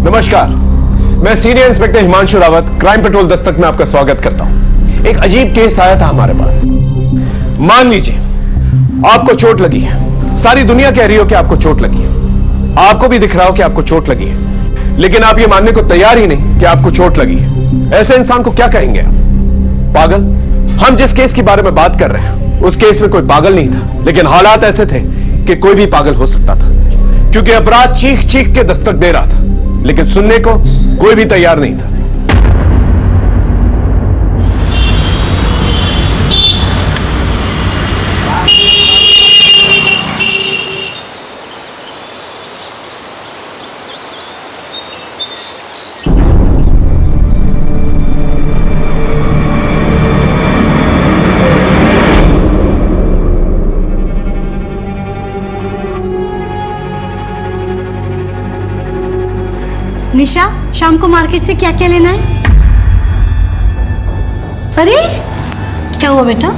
नमस्कार, मैं senior inspector Himanshu Rawat, crime petrol Dastak में आपका स्वागत करता हूं। एक अजीब केस आया था हमारे पास। मान लीजिए आपको चोट लगी है, सारी दुनिया कह रही हो कि आपको चोट लगी है, आपको भी दिख रहा हो कि आपको चोट लगी है, लेकिन आप ये मानने को तैयार ही नहीं कि आपको चोट लगी है। ऐसे इंसान को क्या कहेंगे आप? पागल? हम जिस केस के बारे में बात कर रहे हैं उस केस में कोई पागल नहीं था, लेकिन हालात ऐसे थे कि कोई भी पागल हो सकता था, क्योंकि अपराध चीख चीख के दस्तक दे रहा था, लेकिन सुनने को कोई भी तैयार नहीं था। निशा, शाम को मार्केट से क्या क्या लेना है? अरे क्या हुआ बेटा?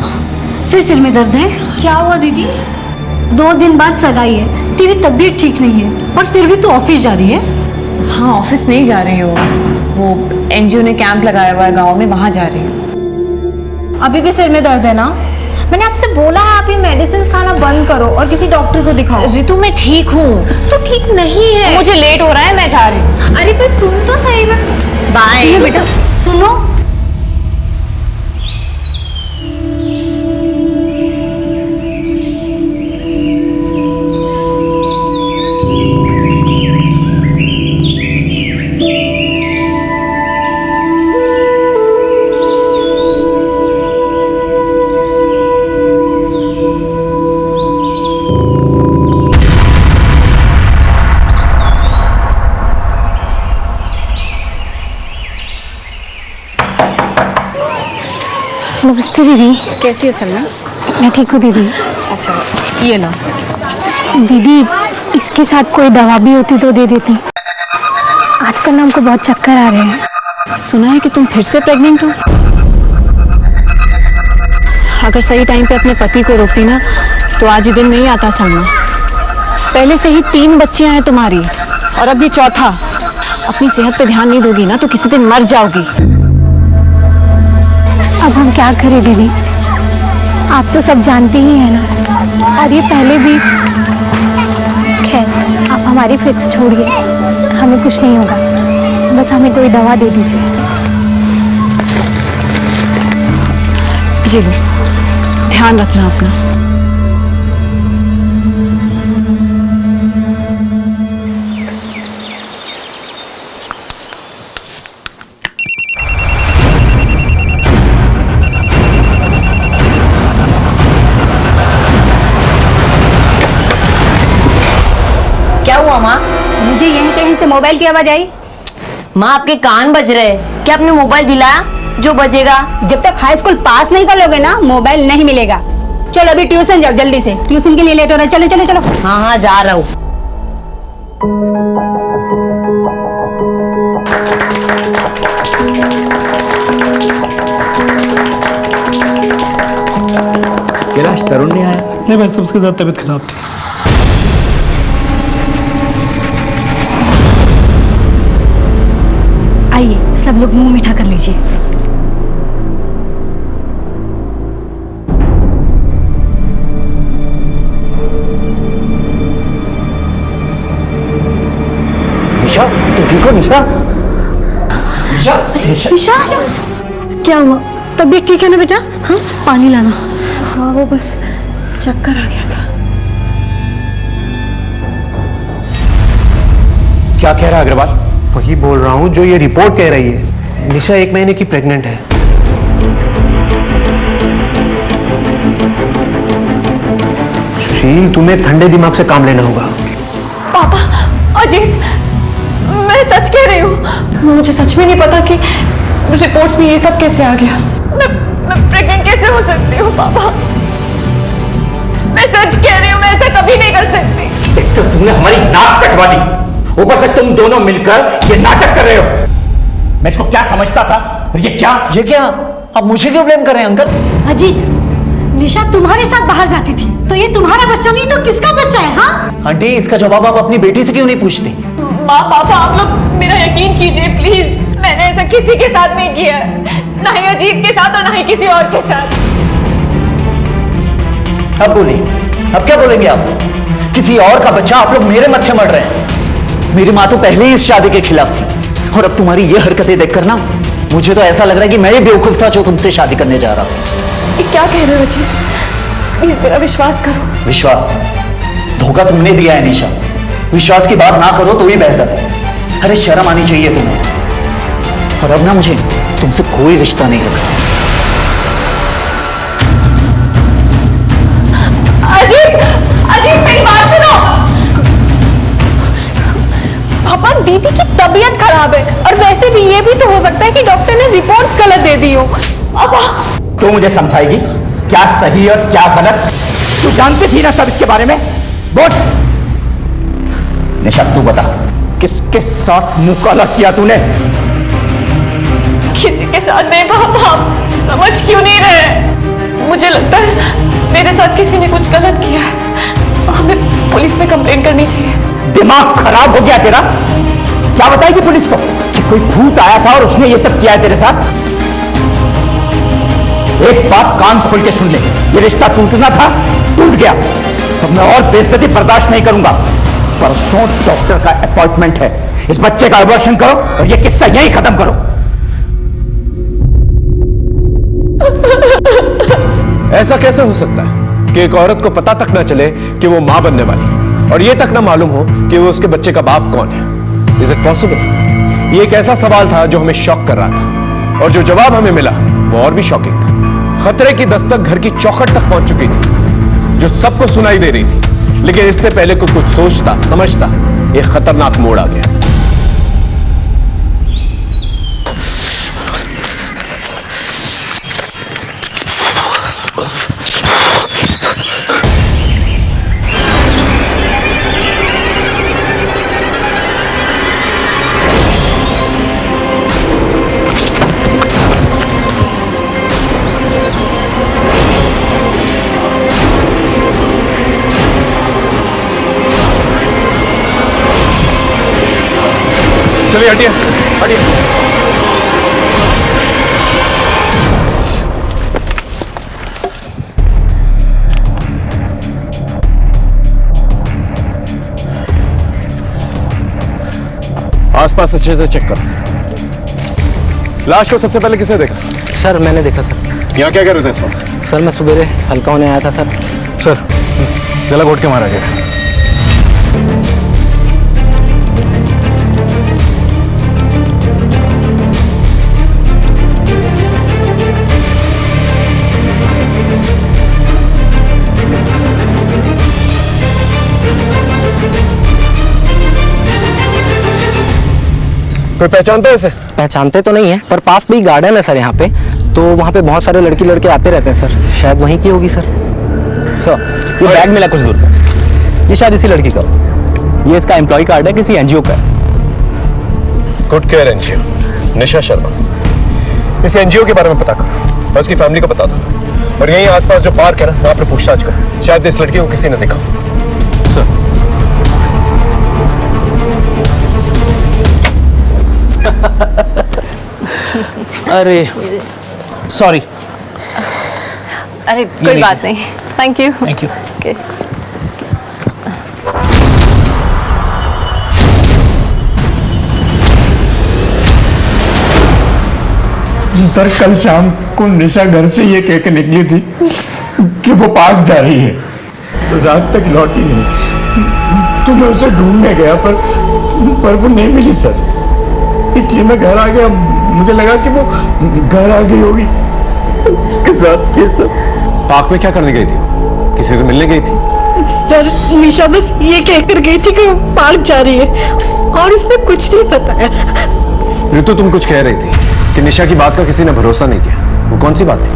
फिर सिर में दर्द है? क्या हुआ दीदी? 2 दिन बाद सगाई है, तेरी तबीयत ठीक नहीं है और फिर भी तू ऑफिस जा रही है? हाँ, ऑफिस नहीं जा रही हूँ, वो एनजीओ ने कैंप लगाया हुआ है गांव में, वहाँ जा रही हूँ। अभी भी सिर में दर्द है ना? मैंने आपसे बोला है आप ये मेडिसिन खाना बंद करो और किसी डॉक्टर को दिखाओ। रितु मैं ठीक हूँ। तो ठीक नहीं है। मुझे लेट हो रहा है, मैं जा रही हूँ। अरे पर सुन तो सही में। बाय बेटा सुनो, नमस्ते दीदी। कैसी हो सलमा? मैं ठीक हूँ दीदी। अच्छा ये ना दीदी, इसके साथ कोई दवा भी होती तो दे देती। आजकल ना हमको बहुत चक्कर आ रहे हैं। सुना है कि तुम फिर से प्रेग्नेंट हो। अगर सही टाइम पे अपने पति को रोकती ना तो आज ये दिन नहीं आता सलमा। पहले से ही 3 बच्चियां हैं तुम्हारी और अब ये चौथा। अपनी सेहत पे ध्यान नहीं दोगी ना तो किसी दिन मर जाओगी। अब हम क्या करें दीदी, आप तो सब जानते ही हैं ना। और ये पहले भी, खैर आप हमारी फिक्र छोड़िए, हमें कुछ नहीं होगा, बस हमें कोई दवा दे दीजिए। जी लो, ध्यान रखना अपना। क्या हुआ माँ? मुझे यहीं कहीं से मोबाइल की आवाज आई। माँ आपके कान बज रहे हैं। क्या आपने मोबाइल दिलाया जो बजेगा? जब तक हाई स्कूल पास नहीं कर लोगे ना, मोबाइल नहीं मिलेगा। चलो अभी ट्यूशन जाओ, जल्दी से, ट्यूशन के लिए लेट हो रहा है। चलो चलो चलो। हाँ हाँ जा रहा हूँ। कैलाश, तरुण नहीं आया? नहीं भाई, सबसे ज्यादा तबीयत खराब थी। आइए सब लोग मुंह मीठा कर लीजिए। निशा, तुम ठीक हो? निशा, निशा, निशा, निशा, क्या हुआ? तबीयत ठीक है ना बेटा? हाँ, पानी लाना। हाँ वो बस चक्कर आ गया था। क्या कह रहा है अग्रवाल? वही बोल रहा हूँ जो ये रिपोर्ट कह रही है। निशा 1 महीने की प्रेग्नेंट है। सुशील, तुम्हें ठंडे दिमाग से काम लेना होगा। पापा, अजीत, मैं सच कह रही हूँ। मुझे सच में नहीं पता कि रिपोर्ट्स में ये सब कैसे आ गया। मैं प्रेग्नेंट कैसे हो सकती हूँ पापा? मैं सच कह रही हूँ, मैं ऐसा कभी नहीं कर सकती। एक तो तुमने हमारी नाक कटवा दी, ऊपर से तुम दोनों मिलकर ये नाटक कर रहे हो। मैं इसको क्या समझता था और ये क्या? आप मुझे क्यों ब्लेम कर रहे हैं अंकल? अजीत, निशा तुम्हारे साथ बाहर जाती थी तो ये तुम्हारा बच्चा नहीं तो किसका बच्चा है? हाँ आंटी, इसका जवाब आप अपनी बेटी से क्यों नहीं पूछती? माँ पापा आप लोग मेरा यकीन कीजिए प्लीज, मैंने ऐसा किसी के साथ नहीं किया है, ना ही अजीत के साथ और ना ही किसी और के साथ। अब बोलिए, अब क्या बोलेंगे आप? किसी और का बच्चा, आप लोग मेरे मत्थे मर रहे हैं। मेरी माँ तो पहले ही इस शादी के खिलाफ थी, और अब तुम्हारी ये हरकतें देखकर ना मुझे तो ऐसा लग रहा है कि मैं ही बेवकूफ था जो तुमसे शादी करने जा रहा था। ये क्या कह रहे हो अजीत? प्लीज मेरा विश्वास करो। विश्वास? धोखा तुमने दिया है निशा, विश्वास की बात ना करो तो ही बेहतर है। अरे शर्म आनी चाहिए तुम्हें। और अब ना मुझे तुमसे कोई रिश्ता नहीं रखा। अजीत, अजीत मेरी बात सुनो। पापा दीदी की तबीयत खराब है, और वैसे भी ये भी तो हो सकता है कि डॉक्टर ने रिपोर्ट्स गलत दे दी हो। पापा तू मुझे समझाएगी क्या सही और क्या गलत? तू जानती थी ना सब इसके बारे में? बोल निशा, तू बता किसके साथ मुंह काला किया तूने? किसी के साथ नहीं पापा, समझ क्यों नहीं रहे? मुझे लगता है मेरे साथ किसी ने कुछ गलत किया है, हमें पुलिस में कंप्लेन करनी चाहिए। दिमाग खराब हो गया तेरा? क्या बताएगी पुलिस को कि कोई भूत आया था और उसने ये सब किया है तेरे साथ? एक बात कान खोल के सुन ले, ये रिश्ता टूटना था, टूट गया। तो मैं और बेइज्जती बर्दाश्त नहीं करूंगा। परसों डॉक्टर का अपॉइंटमेंट है, इस बच्चे का अबॉर्शन करो और ये किस्सा यहीं खत्म करो। ऐसा कैसे हो सकता है कि एक औरत को पता तक ना चले कि वो मां बनने वाली, और ये तक ना मालूम हो कि वो उसके बच्चे का बाप कौन है? Is it possible? ये एक ऐसा सवाल था जो हमें शॉक कर रहा था, और जो जवाब हमें मिला वो और भी शॉकिंग था। खतरे की दस्तक घर की चौखट तक पहुंच चुकी थी, जो सबको सुनाई दे रही थी, लेकिन इससे पहले कोई कुछ सोचता समझता, एक खतरनाक मोड़ आ गया। चलिए हटिए, हटिए। आसपास अच्छे से चेक करो। लाश को सबसे पहले किसे देखा? सर मैंने देखा सर। यहाँ क्या कर रहे थे इस वक्त? सर मैं सुबेरे हल्का होने आया था सर। सर गला घोट के मारा गया। कोई पहचानता है इसे? पहचानते तो नहीं है, पर पास में ही गार्डन है सर यहाँ पे, तो वहाँ पे बहुत सारे लड़के आते रहते हैं सर, शायद वहीं की होगी सर। सर ये बैग मिला कुछ दूर पर, ये शायद इसी लड़की का। ये इसका एम्प्लॉय कार्ड है, किसी एनजीओ का है। Good care NGO, Nisha Sharma. इस एनजीओ के बारे में पता करो, और उसकी फैमिली को पता था, और यहीं आसपास जो पार्क है ना, वहां पर पूछताछ करो। शायद इस लड़की को किसी ने देखा। सर अरे सॉरी। अरे कोई बात नहीं, thank you. Thank you. Sir कल शाम को निशा घर से ये कह के निकली थी कि वो पार्क जा रही है, तो रात तक लौटी नहीं। तो मैं उसे ढूंढने गया, पर वो नहीं मिली सर, इसलिए मैं घर आ गया। मुझे लगा कि वो घर आ गई होगी उसके साथ। ये सब पार्क में क्या करने गई थी? किसी से मिलने गई थी? सर निशा बस ये कहकर गई थी कि वो पार्क जा रही है, और उसने कुछ नहीं बताया। ऋतु तुम कुछ कह रही थी कि निशा की बात का किसी ने भरोसा नहीं किया। वो कौन सी बात थी?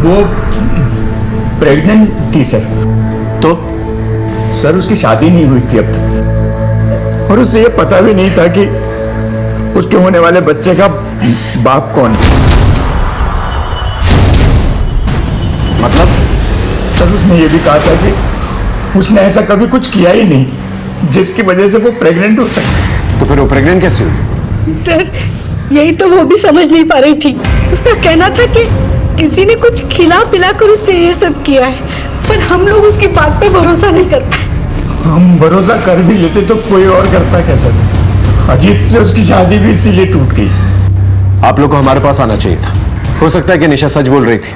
वो प्रेग्नेंट थी सर। तो सर उसकी शादी नहीं हुई थी अब तक, और उसे ये पता भी नहीं था कि उसके होने वाले बच्चे का बाप कौन है। मतलब? सर उसने ये भी कहा था कि उसने ऐसा कभी कुछ किया ही नहीं, जिसकी वजह से वो प्रेग्नेंट हो सके। तो फिर वो प्रेग्नेंट कैसे हुई? सर यही तो वो भी समझ नहीं पा रही थी। उसका कहना था कि किसी ने कुछ खिला पिला कर उससे ये सब किया है, पर हम लोग उसकी बात पे भरोसा नहीं कर पाए। हम भरोसा कर भी लेते तो कोई और करता कैसे? अजीत से उसकी शादी भी इसीलिए टूट गई। आप लोग को हमारे पास आना चाहिए था। हो सकता है कि निशा सच बोल रही थी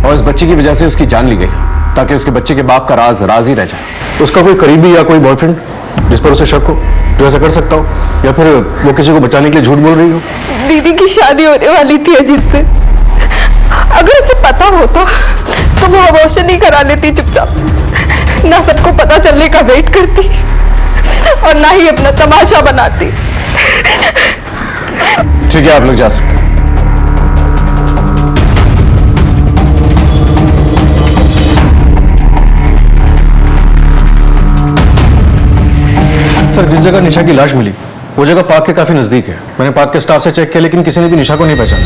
और इस बच्चे की वजह से उसकी जान ली गई, ताकि उसके बच्चे के बाप का राज ही रह जाए। उसका कोई करीबी या कोई बॉयफ्रेंड जिस पर उसे शक हो, जो ऐसा कर सकता हो, या फिर वो किसी को बचाने के लिए झूठ बोल रही हो? दीदी की शादी होने वाली थी अजीत से। अगर उसे पता होता तो वो अबॉर्शन नहीं करा लेती चुपचाप। ना सबको पता चलने का वेट करती और ना ही अपना तमाशा बनाती। ठीक है, आप लोग जा सकते हैं। सर, जिस जगह निशा की लाश मिली वो जगह पार्क के काफी नजदीक है। मैंने पार्क के स्टाफ से चेक किया, लेकिन किसी ने भी निशा को नहीं पहचाना।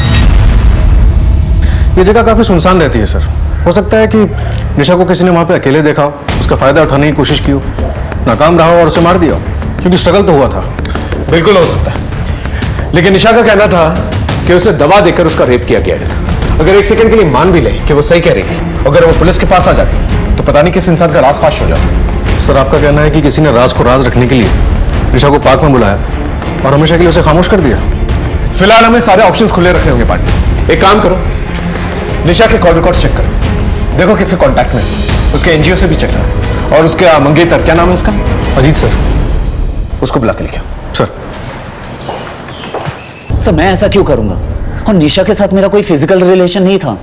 ये जगह काफी सुनसान रहती है सर। हो सकता है कि निशा को किसी ने वहां पे अकेले देखा हो, उसका फायदा उठाने की कोशिश की हो, नाकाम रहा हो और उसे मार दिया हो, क्योंकि स्ट्रगल तो हुआ था। बिल्कुल हो सकता है, लेकिन निशा का कहना था कि उसे दवा देकर उसका रेप किया गया था। अगर एक सेकंड के लिए मान भी ले कि वो सही कह रही थी, अगर वो पुलिस के पास आ जाती तो पता नहीं किस इंसान का राज फाश हो जाता। सर, आपका कहना है कि किसी ने राज को राज रखने के लिए निशा को पार्क में बुलाया और हमेशा के लिए उसे खामोश कर दिया? फिलहाल हमें सारे ऑप्शंस खुले रखने होंगे पार्टनर। एक काम करो, निशा के कॉल रिकॉर्ड चेक करो, देखो किसके कांटेक्ट में, उसके एनजीओ से भी चेक करो, और उसके मंगेतर, क्या नाम है उसका? अजीत सर। उसको बुला के लेके आओ। सर। सर मैं ऐसा क्यों करूंगा? और निशा के साथ मेरा कोई फिजिकल रिलेशन नहीं था,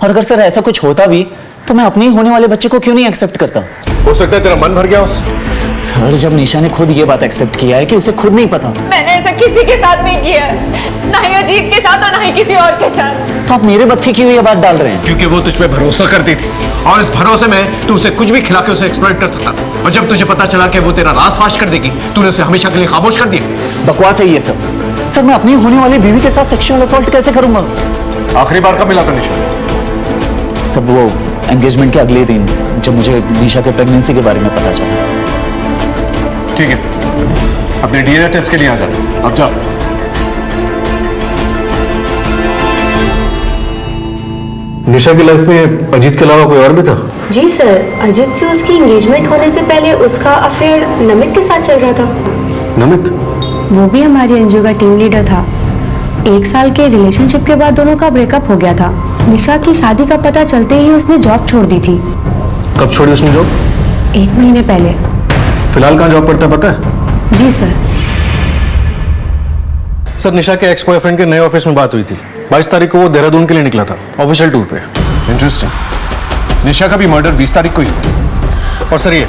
और अगर सर ऐसा कुछ होता भी तो मैं अपने ही होने वाले बच्चे को क्यों नहीं एक्सेप्ट करता? हो सकता है तेरा मन भर गया उससे। सर, जब निशा ने खुद ये बात एक्सेप्ट किया है कि उसे खुद नहीं पता, मैंने ऐसा किसी के साथ नहीं किया है, ना ही अजीत के साथ और ना ही किसी और के साथ। तो आप मेरे मत्थे क्यों ये बात डाल रहे हैं? क्योंकि वो तुझ पे भरोसा करती थी, और इस भरोसे में तू उसे कुछ भी खिला के उसे एक्सप्लॉइट कर सकता था, और जब तुझे पता चला कि वो तेरा राज फाश कर देगी, तूने उसे हमेशा के लिए खामोश कर दिया। बकवास है ये सब। सर, मैं अपनी होने वाली बीवी के साथ सेक्सुअल असॉल्ट कैसे करूंगा? आखिरी बार कब मिला था निशा से? सब वो एंगेजमेंट के अगले दिन, जब मुझे निशा के प्रेगनेंसी के बारे में पता चला। ठीक है, अपने डीएनए टेस्ट के लिए आ जाना। अब जाओ। निशा की लाइफ में अजीत के अलावा कोई और भी था? जी सर, अजीत से उसकी एंगेजमेंट होने से पहले उसका अफेयर नमित के साथ चल रहा था। नमित? वो भी हमारी एनजीओ का टीम लीडर था। 1 साल के रिलेशनशिप के बाद दोनों का ब्रेकअप हो गया था। निशा की शादी का पता चलते ही उसने जॉब छोड़ दी थी। कब छोड़ी उसने जॉब? 1 महीने पहले। फिलहाल कहाँ जॉब करता है पता है? जी सर। सर, निशा के एक्स बॉयफ्रेंड के नए ऑफिस में बात हुई थी। 22 तारीख को वो देहरादून के लिए निकला था, ऑफिशियल टूर पे। इंटरेस्टिंग। निशा का भी मर्डर 20 तारीख को ही हुआ। और सर, ये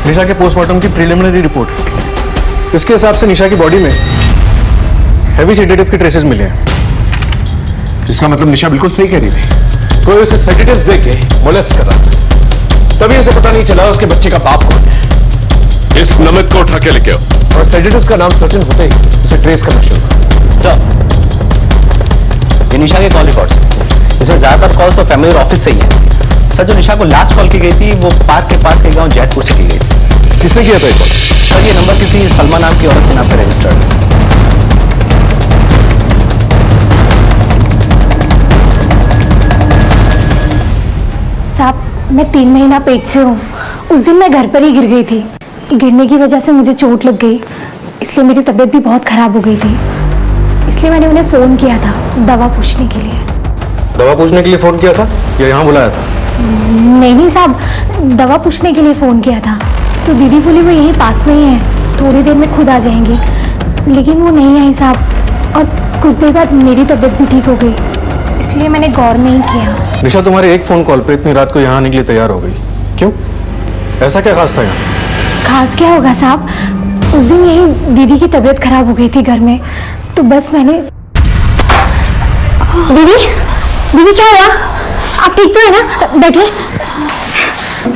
निशा के पोस्टमार्टम की प्रिलिमिनरी रिपोर्ट, इसके हिसाब से निशा की बॉडी में हेवी सेडेटिव के ट्रेसेस मिले हैं। इसका मतलब निशा बिल्कुल सही कह रही थी, कोई उसे सेडेटिव्स दे के मोलेस्ट कर रहा था, तभी उसे पता नहीं चला उसके बच्चे का बाप कौन है। इस नमित को उठा के लेके आओ, और सेडेटिव्स का नाम सर्टेन होते ही उसे ट्रेस करना शुरू करो। सर, ये निशा के कॉल रिकॉर्ड्स हैं। इसमें ज्यादातर कॉल तो फैमिली ऑफिस से ही है। सर, जो निशा को लास्ट कॉल की गई थी वो पार्क के पास के गांव जैतपुर से की गई थी। किसने किया था ये कॉल? सर, ये नंबर किसी सलमा नाम की औरत के नाम पर रजिस्टर्ड है। साहब, मैं 3 महीना पेट से हूँ। उस दिन मैं घर पर ही गिर गई थी। गिरने की वजह से मुझे चोट लग गई, इसलिए मेरी तबीयत भी बहुत खराब हो गई थी। इसलिए मैंने उन्हें फ़ोन किया था दवा पूछने के लिए। दवा पूछने के लिए फोन किया था या यहाँ बुलाया था? नहीं साहब, दवा पूछने के लिए फ़ोन किया था। तो दीदी बोली वो यहीं पास में ही है, थोड़ी देर में खुद आ जाएंगी, लेकिन वो नहीं आई साहब। और कुछ देर बाद मेरी तबीयत भी ठीक हो गई, इसलिए मैंने गौर नहीं किया। निशा तुम्हारे एक फोन कॉल पे इतनी रात को यहाँ आने के लिए तैयार हो गई, क्यों? ऐसा क्या खास था यहाँ? खास क्या होगा साहब, उस दिन यही दीदी की तबीयत खराब हो गई थी घर में, तो बस मैंने। दीदी, दीदी क्या हुआ? आप ठीक तो है ना? बैठिए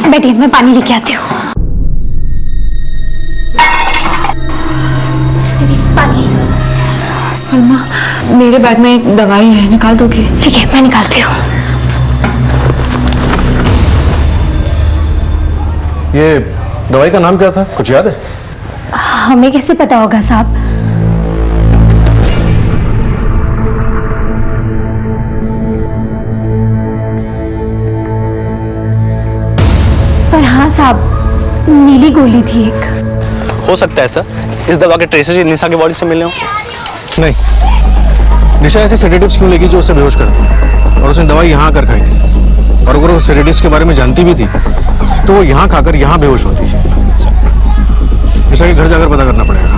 बैठिए, मैं पानी लेके आती हूँ। दीदी पानी। सलमा, मेरे बैग में एक दवाई है, निकाल दोगे? ठीक है, मैं निकालती हूँ। ये दवाई का नाम क्या था, कुछ याद है? हमें कैसे पता होगा साहब? पर हाँ साहब, नीली गोली थी एक। हो सकता है सर, इस दवा के ट्रेसेस निशा की बॉडी से मिले हो। नहीं, निशा ऐसे सेडेटिव्स क्यों लेगी जो उसे बेहोश कर दे? और उसने दवाई यहाँ आकर खाई थी, और अगर वो सेडेटिव्स के बारे में जानती भी थी तो वो यहाँ खाकर यहाँ बेहोश होती। निशा के घर जाकर पता करना पड़ेगा।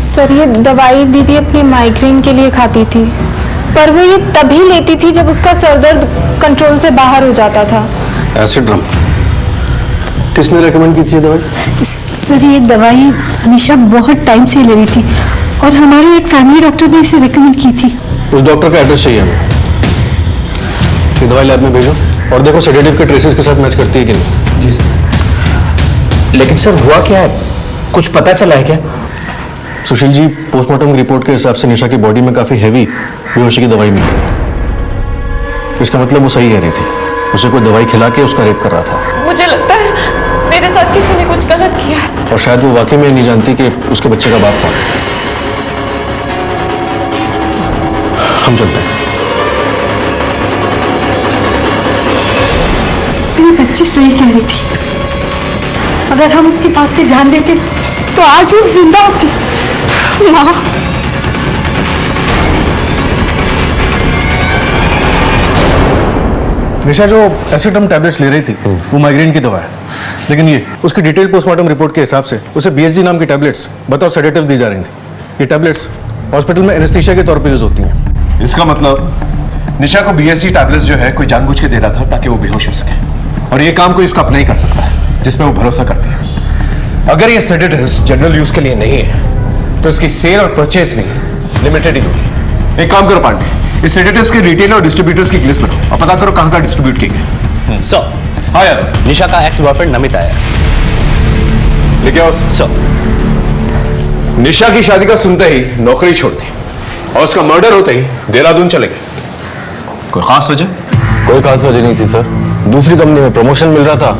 सर ये दवाई दीदी अपनी माइग्रेन के लिए खाती थी, पर वो ये तभी लेती थी जब उसका सर दर्द कंट्रोल से बाहर हो जाता था। एसिड ड्रम किसने रेकमेंड की थी दवाई? सर ये दवाई निशा बहुत टाइम से ले रही थी और हमारे एक फैमिली डॉक्टर ने इसे रेकमेंड की थी। उस डॉक्टर का एड्रेस चाहिए हमें। ये दवाई लैब में भेजो और देखो सेडेटिव के ट्रेसेस के साथ मैच करती है कि नहीं। जी सर। लेकिन सर हुआ क्या है, कुछ पता चला है क्या? सुशील जी, पोस्टमार्टम रिपोर्ट के हिसाब से निशा की बॉडी में काफी हैवी बेहोशी की दवाई मिली। इसका मतलब वो सही कह रही थी, उसे कोई दवाई खिला के उसका रेप कर रहा था। मुझे लगता है मेरे साथ किसी ने कुछ गलत किया है। और शायद वो वाकई में नहीं जानती कि उसके बच्चे का बाप कौन है। हम चलते हैं। मेरी बच्ची सही कह रही थी, अगर हम उसकी बात पे ध्यान देते ना तो आज वो जिंदा होती। माँ, निशा जो एसिडम टैबलेट्स ले रही थी वो माइग्रेन की दवा है, लेकिन ये उसकी डिटेल पोस्टमार्टम रिपोर्ट के हिसाब से उसे बीएसजी नाम की टैबलेट्स बताओ सेडेटिव दी जा रही थी। ये टैबलेट्स हॉस्पिटल में एनेस्थीसिया के तौर पर यूज होती हैं। इसका मतलब निशा को बीएसजी टैबलेट्स जो है कोई जानबूझ के दे रहा था ताकि वो बेहोश हो सके, और ये काम कोई उसका अपना ही कर सकता है जिसमें वो भरोसा करती है। अगर ये सेडेटिव्स जनरल यूज के लिए नहीं है तो इसकी सेल और परचेज भी लिमिटेड ही होगी। एक काम करो पांडे, इस सेडेटिव्स के रिटेलर और डिस्ट्रीब्यूटर्स की लिस्ट बनाओ और पता करो कहां का डिस्ट्रीब्यूट किए गए। सर, हाँ यार, निशा का एक्स बॉयफ्रेंड नमित आया है। लेके आओ सर। निशा की शादी का सुनते ही नौकरी छोड़ दी और उसका मर्डर होते ही देहरादून चले गए। कोई खास वजह? कोई खास वजह नहीं थी सर, दूसरी कंपनी में प्रमोशन मिल रहा था,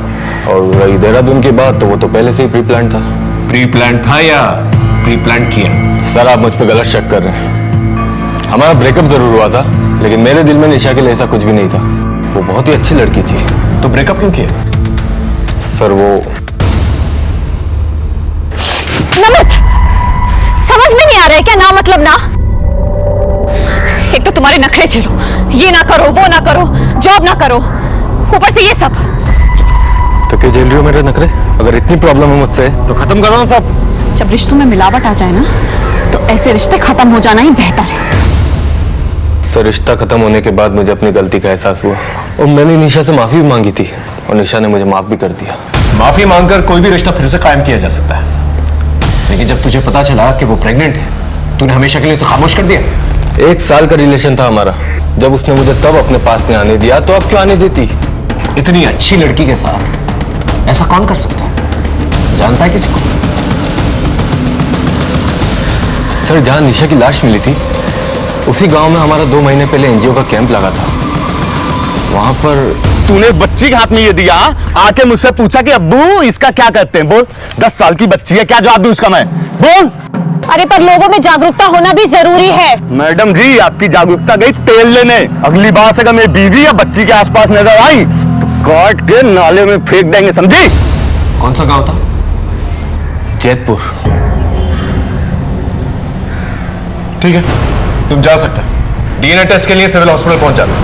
और रही देहरादून की बात तो वो तो पहले से ही प्री प्लान था। प्री प्लान था या प्री प्लान किया? सर आप मुझ पे गलत शक कर रहे हैं। हमारा ब्रेकअप जरूर हुआ था, लेकिन मेरे दिल में निशा के लिए ऐसा कुछ भी नहीं था। वो बहुत ही अच्छी लड़की थी। तो ब्रेकअप क्यों किया? सर वो नमित, समझ में नहीं आ रहा है क्या ना मतलब ना? एक तो तुम्हारे नखरे चलो, ये ना करो वो ना करो, जॉब ना करो, ऊपर से ये सब। तो क्या झेल रही हो मेरे नखरे? अगर इतनी प्रॉब्लम है मुझसे तो खत्म करो ना सब। जब रिश्तों में मिलावट आ जाए ना तो ऐसे रिश्ते खत्म हो जाना ही बेहतर है। सर रिश्ता खत्म होने के बाद मुझे अपनी गलती का एहसास हुआ और मैंने निशा से माफी भी मांगी थी और निशा ने मुझे माफ भी कर दिया। माफी मांगकर कोई भी रिश्ता फिर से कायम किया जा सकता है, लेकिन जब तुझे पता चला कि वो प्रेग्नेंट है, तूने हमेशा के लिए उसे खामोश कर दिया। 1 साल का रिलेशन था हमारा, जब उसने मुझे तब अपने पास नहीं आने दिया तो अब क्यों आने देती? इतनी अच्छी लड़की के साथ ऐसा कौन कर सकता है? जानता है किसी को? सर जहां निशा की लाश मिली थी उसी गांव में हमारा 2 महीने पहले एनजीओ का कैंप लगा था। वहां पर तूने बच्ची के हाथ में ये दिया, आके मुझसे पूछा कि अब्बू इसका क्या कहते हैं? बोल, 10 साल की बच्ची है, क्या जवाब दूं इसका मैं? बोल। अरे पर लोगों में जागरूकता होना भी जरूरी है। मैडम जी आपकी जागरूकता गई तेल लेने। अगली बार से अगर मेरी बीवी या बच्ची के आसपास नजर आई तो काट के नाले में फेंक देंगे, समझी? कौन सा गांव था? जैतपुर। ठीक है, तुम जा सकते हो। डीएनए टेस्ट के लिए सिविल हॉस्पिटल पहुंच जाना।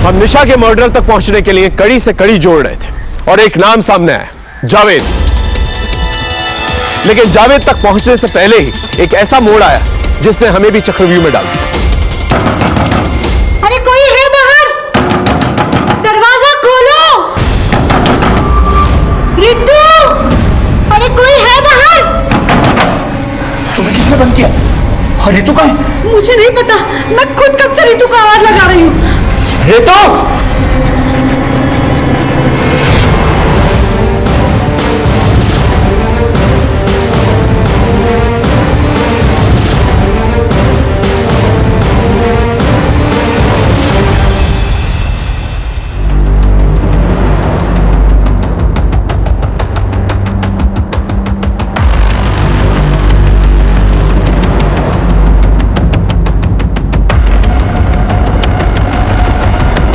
हम निशा के मर्डर तक पहुंचने के लिए कड़ी से कड़ी जोड़ रहे थे और एक नाम सामने आया, जावेद। लेकिन जावेद तक पहुंचने से पहले ही एक ऐसा मोड़ आया जिसने हमें भी चक्रव्यूह में डाल दिया। अरे कोई है बाहर? दरवाजा खोलो। रितु, अरे कोई है बाहर? तुम्हें किसने बंद किया? और रितु कहाँ है? मुझे नहीं पता, मैं खुद कब से रितु को आवाज लगा रही हूँ। रितु!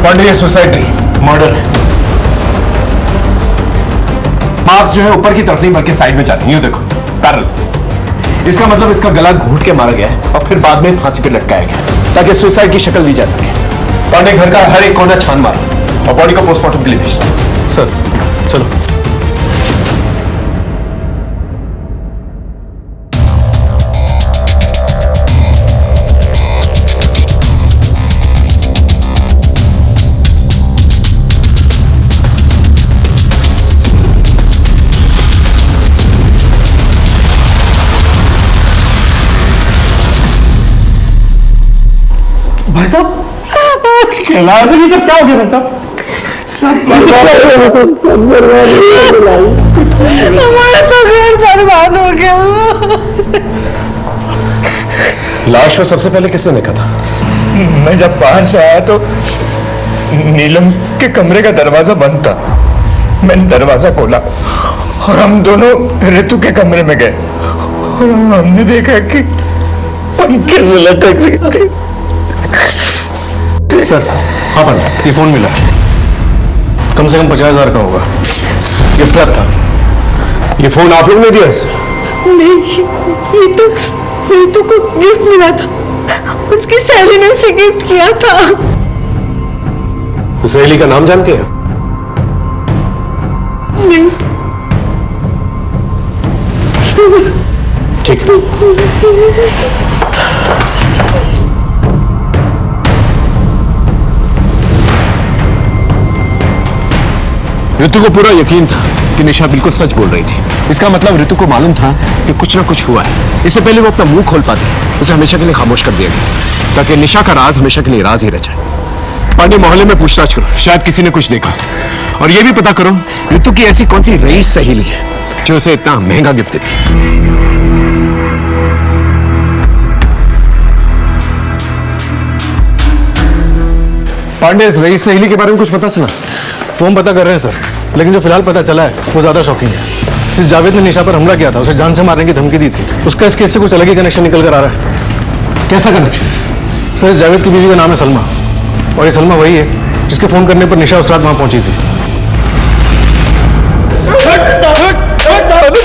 पांडे, ये सुसाइड नहीं, मर्डर है। मार्क्स जो है ऊपर की तरफ नहीं बल्कि साइड में जा रहे हैं, यूं देखो, पैरेलल। इसका मतलब इसका गला घोंट के मारा गया है और फिर बाद में फांसी पर लटकाया गया ताकि सुसाइड की शक्ल दी जा सके। पांडे घर का हर एक कोना छान मारा और बॉडी को पोस्टमार्टम के लिए भेजना। सर चलो। भाई साहब कैलाश जी, सब क्या हो गया भाई साहब? हमारा तो घर बर्बाद हो गया। लाश को सबसे पहले किसने देखा था? मैं जब बाहर से आया तो नीलम के कमरे का दरवाजा बंद था। मैंने दरवाजा खोला और हम दोनों ऋतु के कमरे में गए और हमने देखा कि पंखे से लटक रही थी। सर हाँ पांडे, ये फोन मिला, कम से कम 50,000 का होगा, गिफ्ट रैप था। ये फोन आप लोग ने दिया इसे? नहीं, ये तो ऋतु को गिफ्ट मिला था, उसकी सहेली ने उसे गिफ्ट किया था। उस सहेली का नाम जानती है? नहीं। ठीक है। ऋतु को पूरा यकीन था कि निशा बिल्कुल सच बोल रही थी। इसका मतलब ऋतु को मालूम था कि कुछ ना कुछ हुआ है। इससे पहले वो अपना मुंह खोल पाती, उसे हमेशा के लिए खामोश कर दिया गया ताकि निशा का राज हमेशा के लिए राज ही रह जाए। पांडे, मोहल्ले में पूछताछ करो, शायद किसी ने कुछ देखा। और ये भी पता करो ऋतु की ऐसी कौन सी रईस सहेली है जो उसे इतना महंगा गिफ्ट देती। पांडे, इस रईस सहेली के बारे में कुछ पता चला? फोन पता कर रहे हैं सर, लेकिन जो फिलहाल पता चला है वो ज्यादा शॉकिंग है। जिस जावेद ने निशा पर हमला किया था, उसे जान से मारने की धमकी दी थी, उसका इस केस से कुछ अलग ही कनेक्शन निकल कर आ रहा है। कैसा कनेक्शन? सर, इस जावेद की बीवी का नाम है सलमा, और ये सलमा वही है जिसके फोन करने पर निशा उस रात वहां पहुंची थी।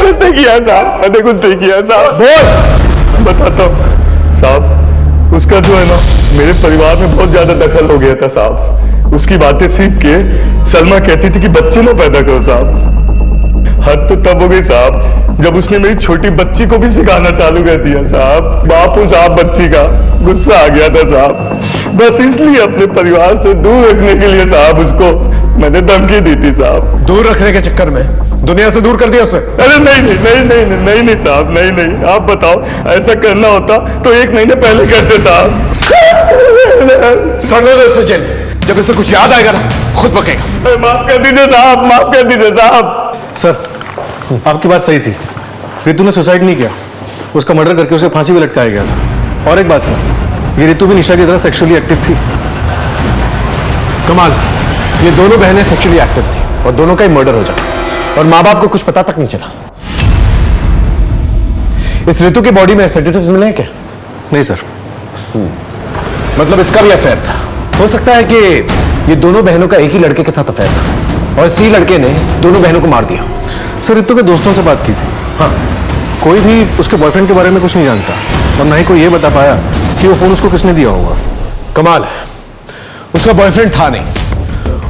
मैंने किया साहब, मैंने कुछ नहीं किया साहब। बोल, बताता हूँ साहब। उसका जो है ना, मेरे परिवार में बहुत ज्यादा दखल हो गया था साहब। उसकी बातें सीख के सलमा कहती थी कि बच्चे ना पैदा करो साहब। हद तो तब हो गई साहब जब उसने मेरी छोटी बच्ची को भी सिखाना चालू कर दिया साहब। बापू साहब, बच्ची का गुस्सा आ गया था साहब। बस इसलिए अपने परिवार से दूर रखने के लिए साहब उसको मैंने धमकी दी थी साहब। दूर रखने के चक्कर में दुनिया से दूर कर दिया उसे? अरे नहीं नहीं नहीं नहीं नहीं नहीं नहीं साहब, नहीं नहीं। आप बताओ, ऐसा करना होता तो 1 महीने पहले करते साहब। सड़ने दो इसे जेल। जब इसे कुछ याद आएगा ना, खुद बकेगा। माफ कर दीजिए साहब, माफ कर दीजिए साहब। सर, आपकी बात सही थी। ऋतु ने सुसाइड नहीं किया, उसका मर्डर करके उसे फांसी पे लटकाया गया था। और एक बात सर, ये ऋतु भी निशा की तरह सेक्सुअली एक्टिव थी। कमाल, ये दोनों बहनें सेक्सुअली एक्टिव थी और दोनों का ही मर्डर हो जाता और माँ बाप को कुछ पता तक नहीं चला। इस ऋतु की बॉडी में सेडेटिव्स मिले हैं क्या? नहीं सर। मतलब इसका भी अफेयर था। हो सकता है कि ये दोनों बहनों का एक ही लड़के के साथ अफेयर था और इसी लड़के ने दोनों बहनों को मार दिया। सर, ऋतु के दोस्तों से बात की थी। हाँ, कोई भी उसके बॉयफ्रेंड के बारे में कुछ नहीं जानता और ना ही कोई ये बता पाया कि वो फोन उसको किसने दिया होगा। कमाल है, उसका बॉयफ्रेंड था नहीं,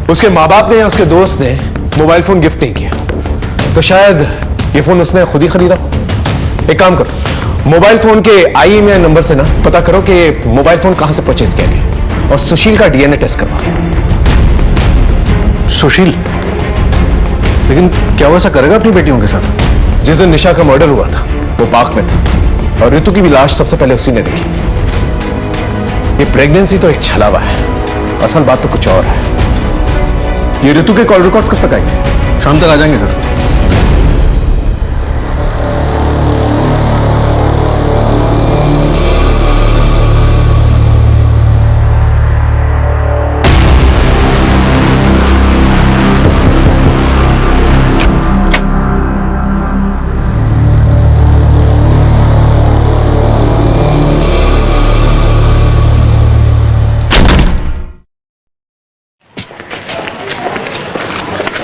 उसके माँ बाप ने या उसके दोस्त ने मोबाइल फोन गिफ्ट नहीं किया, तो शायद ये फोन उसने खुद ही खरीदा। एक काम करो, मोबाइल फोन के IMEI नंबर से ना पता करो कि मोबाइल फोन कहां से परचेज किया गया और सुशील का DNA टेस्ट करवाओ। सुशील? लेकिन क्या वो ऐसा करेगा अपनी बेटियों के साथ? जिस दिन निशा का मर्डर हुआ था वो पार्क में था और ऋतु की भी लाश सबसे पहले उसी ने देखी। ये प्रेगनेंसी तो एक छलावा है, असल बात तो कुछ और है। ये ऋतु के कॉल रिकॉर्ड्स कब तक आएंगे? शाम तक आ जाएंगे सर।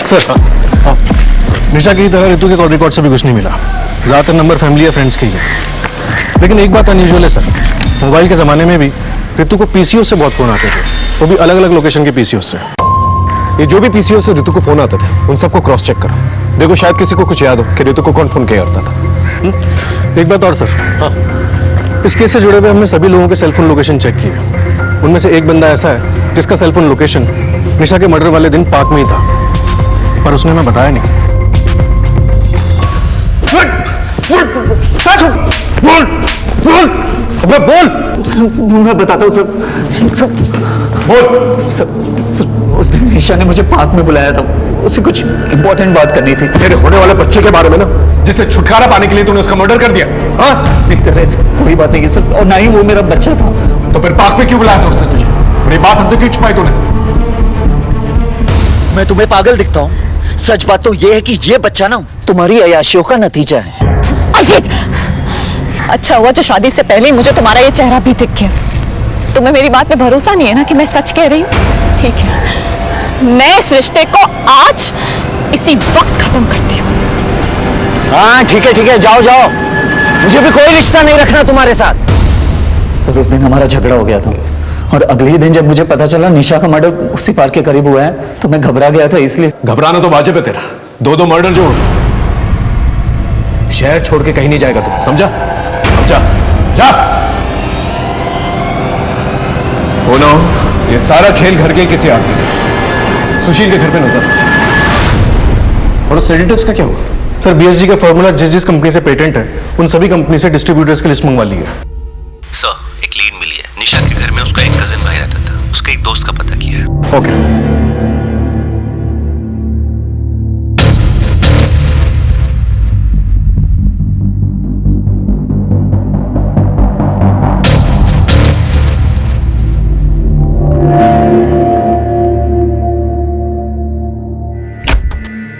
सर हाँ, निशा की तरह रितु के कॉल रिकॉर्ड से भी कुछ नहीं मिला। ज़्यादातर नंबर फैमिली या फ्रेंड्स के ही है। लेकिन एक बात अनयूजुअल है सर, मोबाइल के ज़माने में भी रितु को पीसीओ से बहुत फ़ोन आते थे, वो भी अलग अलग लोकेशन के पीसीओ से। ये जो भी पीसीओ से रितु को फोन आते थे उन सबको क्रॉस चेक करो। देखो शायद किसी को कुछ याद हो कि रितु को कौन फोन किया करता था। एक बात और सर, हाँ, इस केस से जुड़े हुए हमने सभी लोगों के सेलफोन लोकेशन चेक किए। उनमें से एक बंदा ऐसा है जिसका सेलफोन लोकेशन निशा के मर्डर वाले दिन पार्क में ही था, पर उसने हमें बताया नहीं। बोल। मैं बताता हूँ सर। बोल। सर उस दिन निशा ने मुझे पार्क में बुलाया था, उसे कुछ इंपॉर्टेंट बात करनी थी। तेरे होने वाले बच्चे के बारे में ना, जिससे छुटकारा पाने के लिए तूने उसका मर्डर कर दिया। हाँ नहीं सर, ऐसी कोई बात नहीं है सर, और ना ही वो मेरा बच्चा था। तो फिर पार्क में क्यों बुलाया था उसने तुझे? मेरी बात हमसे क्यों छुपाई तूने? मैं तुम्हें पागल दिखता हूँ? सच बात तो ये है कि ये बच्चा ना तुम्हारी अय्याशियों का नतीजा है। अजीत, अच्छा हुआ जो शादी से पहले ही मुझे तुम्हारा ये चेहरा भी दिख गया। तुम्हें मेरी बात पे भरोसा नहीं है ना कि मैं सच कह रही हूँ? ठीक है, मैं इस रिश्ते को आज इसी वक्त खत्म करती हूँ। हाँ ठीक है, जाओ जाओ, मुझे भी कोई रिश्ता नहीं रखना तुम्हारे साथ। सर उस दिन हमारा झगड़ा हो गया था, और अगले ही दिन जब मुझे पता चला निशा का मर्डर उसी पार्क के करीब हुआ है तो मैं घबरा गया था। इसलिए घबराना तो वाजिब है तेरा। दो मर्डर जो शहर छोड़ के कहीं नहीं जाएगा तू, समझा? अब जा। हो ना, ये सारा खेल घर के किसी आदमी का, सुशील के घर पे नजर। और उस सेडेटिव्स का क्या हुआ? सर बीएसजी का फॉर्मूला जिस कंपनी से पेटेंट है उन सभी कंपनी से डिस्ट्रीब्यूटर्स की लिस्ट मंगवा ली है। सर एक लीड मिली है। निशा के घर में उसका एक कजिन भाई रहता था, उसके एक दोस्त का पता किया है। ओके।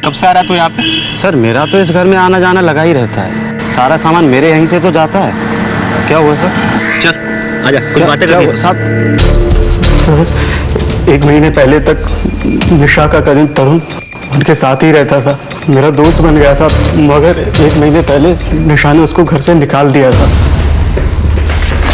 कब से आ रहा तू यहाँ पे? सर मेरा तो इस घर में आना जाना लगा ही रहता है, सारा सामान मेरे यहीं से तो जाता है। क्या हुआ सर? चल आजा, कुछ बातें करनी है। सर 1 महीने पहले तक निशा का कजिन तरुण उनके साथ ही रहता था, मेरा दोस्त बन गया था, मगर 1 महीने पहले निशा ने उसको घर से निकाल दिया था।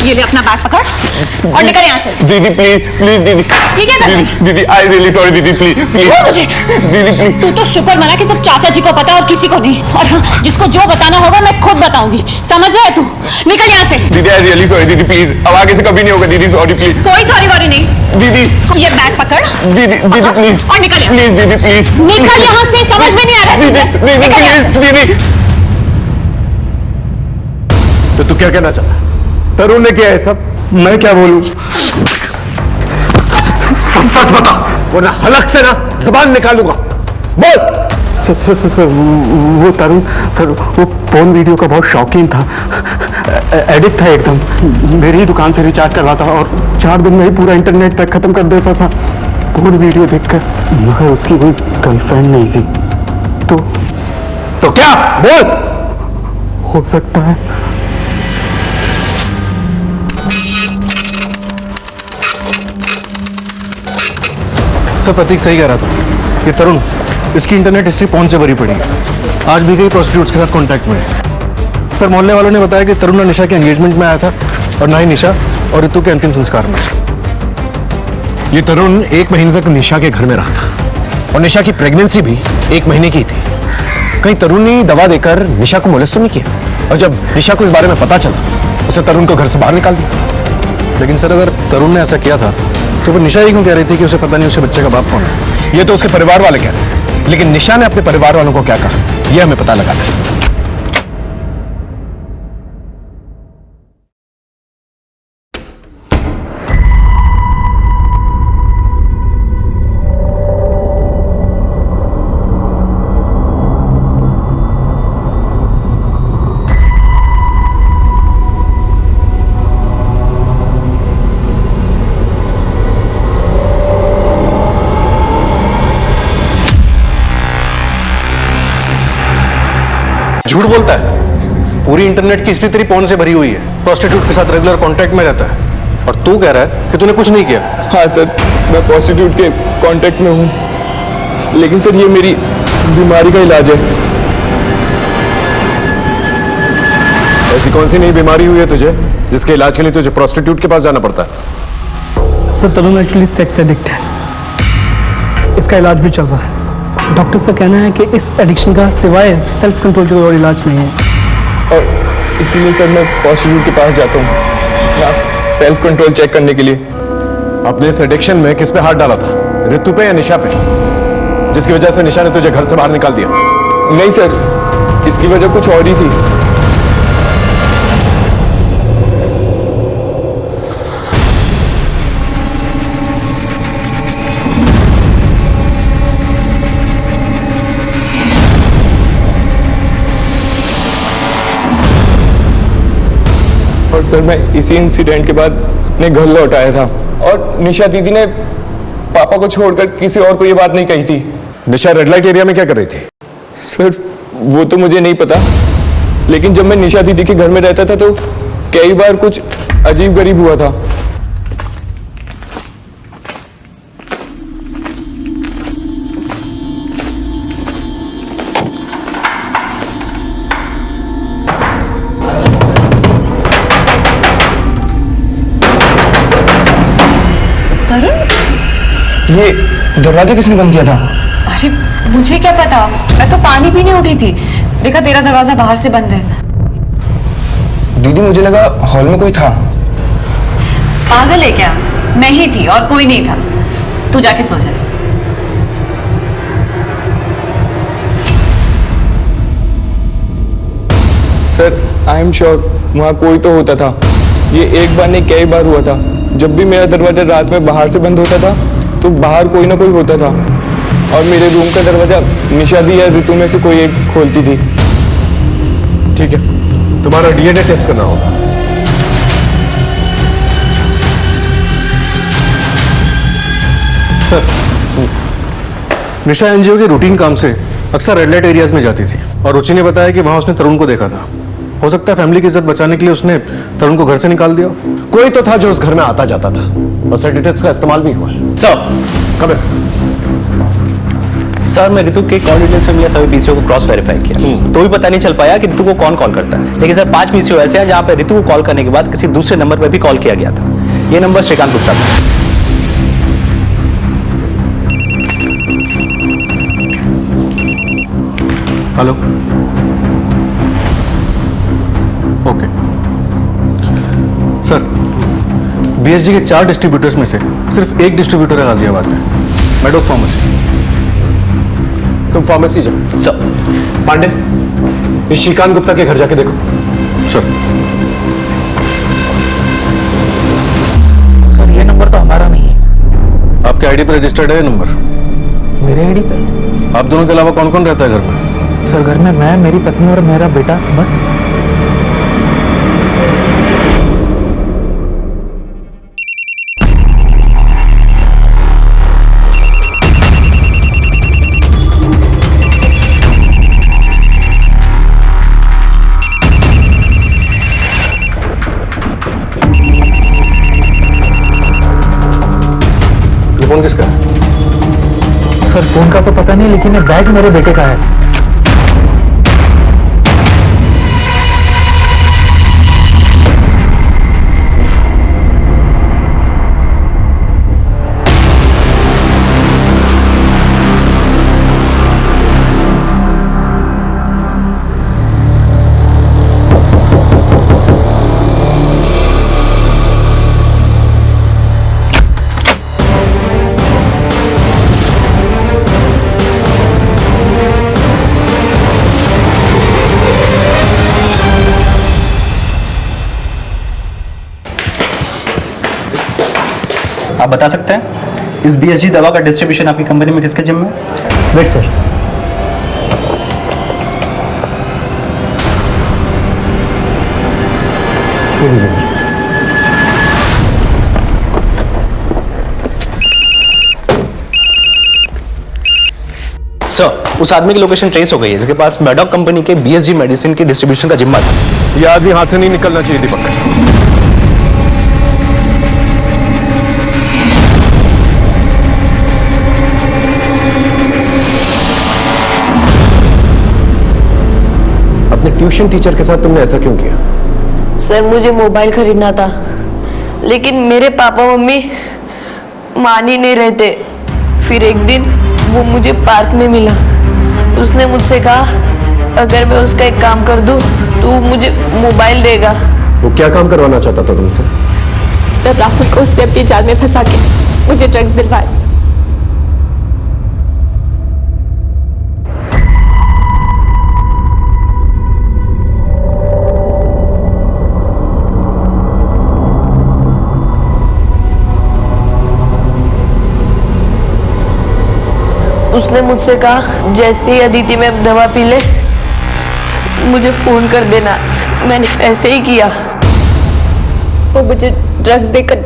ये ले अपना बैग पकड़ और निकल यहाँ से। दीदी प्लीज दीदी, ये क्या कर रही है? दीदी आई रियली सॉरी दीदी, प्लीज छोड़ मुझे। दीदी प्लीज। तू तो शुक्र मना कि सब चाचा जी को पता और किसी को नहीं, और हाँ, जिसको जो बताना होगा मैं खुद बताऊंगी, समझ रहा है तू? निकल यहाँ से। दीदी आई रियली सॉरी दीदी, प्लीज अब आगे से कभी नहीं होगा दीदी, सॉरी प्लीज। कोई सॉरी वॉरी नहीं दीदी। ये बैग पकड़ दीदी प्लीज और निकल यहाँ। प्लीज दीदी प्लीज निकल यहाँ से, समझ में नहीं आ रहा है तुझे? दीदी निकल यहाँ से। प्लीज दीदी। तो तू क्या कहना चाहता है? तरुण ने किया है सब? मैं क्या बोलूं? सच बता वरना हलक से ना जुबान निकालूंगा। बोल। सर वो तरुण सर वो पोर्न वीडियो का बहुत शौकीन था, एडिक्ट था एकदम। मेरी ही दुकान से रिचार्ज करवाता और 4 दिन में ही पूरा इंटरनेट पैक खत्म कर देता था पोर्न वीडियो देखकर। मगर उसकी कोई गर्लफ्रेंड नहीं थी। तो क्या? बोल। हो सकता है सर प्रतीक सही कह रहा था, ये तरुण इसकी इंटरनेट हिस्ट्री पॉर्न से भरी पड़ी है। आज भी कई प्रोस्टिट्यूट्स के साथ कांटेक्ट में है। सर मोहल्ले वालों ने बताया कि तरुण निशा के एंगेजमेंट में आया था और ना ही निशा और ऋतु के अंतिम संस्कार में। ये तरुण 1 महीने तक निशा के घर में रहा था और निशा की प्रेगनेंसी भी 1 महीने की थी। कहीं तरुण ने दवा देकर निशा को मोलेस्ट तो नहीं किया? और जब निशा को इस बारे में पता चला उसे तरुण को घर से बाहर निकाल दिया। लेकिन सर अगर तरुण ने ऐसा किया था तो फिर निशा ही क्यों कह रही थी कि उसे पता नहीं उसके बच्चे का बाप कौन है? ये तो उसके परिवार वाले कह रहे हैं, लेकिन निशा ने अपने परिवार वालों को क्या कहा यह हमें पता लगाना है। झूठ बोलता है। पूरी इंटरनेट की हिस्ट्री तेरी पॉर्न से भरी हुई है। प्रोस्टिट्यूट के साथ रेगुलर कांटेक्ट में रहता है और तू कह रहा है कि तूने कुछ नहीं किया। हाँ सर, मैं प्रोस्टिट्यूट के कांटेक्ट में हूँ। लेकिन सर ये मेरी बीमारी का इलाज है। ऐसी कौन सी नई बीमारी हुई है तुझे जिसके इलाज के लिए तुझे प्रोस्टिट्यूट के पास जाना पड़ता है? सर तरुण एक्चुअली सेक्स एडिक्ट है, इसका इलाज भी चल रहा है। डॉक्टर का कहना है कि इस एडिक्शन का सिवाय सेल्फ कंट्रोल के और इलाज नहीं है। और इसीलिए सर मैं प्रोस्टिट्यूट के पास जाता हूँ सेल्फ कंट्रोल चेक करने के लिए। अपने इस एडिक्शन में किस पे हाथ डाला था, ऋतु पे या निशा पे, जिसकी वजह से निशा ने तुझे घर से बाहर निकाल दिया? नहीं सर, इसकी वजह कुछ और ही थी। और सर मैं इसी इंसिडेंट के बाद अपने घर लौट आया था और निशा दीदी ने पापा को छोड़कर किसी और को ये बात नहीं कही थी। निशा रेड लाइट एरिया में क्या कर रही थी? सर वो तो मुझे नहीं पता, लेकिन जब मैं निशा दीदी के घर में रहता था तो कई बार कुछ अजीब गरीब हुआ था। ये दरवाजा किसने बंद किया था? अरे मुझे क्या पता, मैं तो पानी पीने उठी थी, देखा तेरा दरवाजा बाहर से बंद है। दीदी मुझे लगा हॉल में कोई था। पागल है क्या? मैं ही थी और कोई नहीं था। तू जाके सो जा। सर आई एम श्योर वहां कोई तो होता था। ये एक बार नहीं कई बार हुआ था। जब भी मेरा दरवाजा रात में बाहर से बंद होता था तो बाहर कोई ना कोई होता था और मेरे रूम का दरवाजा निशा दी या ऋतु में से कोई एक खोलती थी। ठीक है, तुम्हारा डीएनए टेस्ट करना होगा। सर, निशा एनजीओ के रूटीन काम से अक्सर रेड लाइट एरियाज में जाती थी और रुचि ने बताया कि वहां उसने तरुण को देखा था। हो सकता है फैमिली की इज्जत बचाने के लिए उसने तरुण को घर से निकाल दिया। कोई तो था जो उस घर में आता जाता था और सर्टिफिकेट्स का इस्तेमाल भी हुआ। सर कब? सर मैं ऋतु के कॉल डिटेल्स में मिला सभी पीसीओ को क्रॉस वेरीफाई किया, तो भी पता नहीं चल पाया कि ऋतु को कौन कॉल करता है। लेकिन सर 5 पीसीओ ऐसे हैं जहां पे ऋतु को कॉल करने के बाद किसी दूसरे नंबर पर भी कॉल किया गया था। ये नंबर श्रीकांत गुप्ता था। हेलो, ओके सर, बीएसजी के 4 डिस्ट्रीब्यूटर्स में से सिर्फ एक डिस्ट्रीब्यूटर है गाजियाबाद में, मेडोक फार्मेसी। तुम फार्मेसी जाओ। सर। पांडे, इस श्रीकांत गुप्ता के घर जाके देखो। सर। सर ये नंबर तो हमारा नहीं है। आपके आईडी पर रजिस्टर्ड है ये नंबर? मेरे आईडी पे? आप दोनों के अलावा कौन कौन रहता है घर में? सर घर में मैं, मेरी पत्नी और मेरा बेटा, बस। फोन किसका है? सर फोन का तो पता नहीं, लेकिन ये बैग मेरे बेटे का है। आप बता सकते हैं इस बीएसजी दवा का डिस्ट्रीब्यूशन आपकी कंपनी में किसके जिम्मे है? Wait sir. सर उस आदमी की लोकेशन ट्रेस हो गई है जिसके पास मेडॉक कंपनी के बीएसजी मेडिसिन के डिस्ट्रीब्यूशन का जिम्मा था। यह आदमी हाथ से नहीं निकलना चाहिए दीपक। ट्यूशन टीचर के साथ तुमने ऐसा क्यों किया? सर मुझे मोबाइल खरीदना था, लेकिन मेरे पापा मम्मी मान ही नहीं रहे थे। फिर एक दिन वो मुझे पार्क में मिला। उसने मुझसे कहा अगर मैं उसका एक काम कर दूं तो वो मुझे मोबाइल देगा। वो क्या काम करवाना चाहता था तुमसे? सर राहुल को उसने अपनी जाल में फंसा के मुझे ड्रग्स दिलवाए। उसने मुझसे कहा जैसे ही अदिति मैम दवा पी ले मुझे फोन कर देना। मैंने ऐसे ही किया। वो मुझे ड्रग्स देकर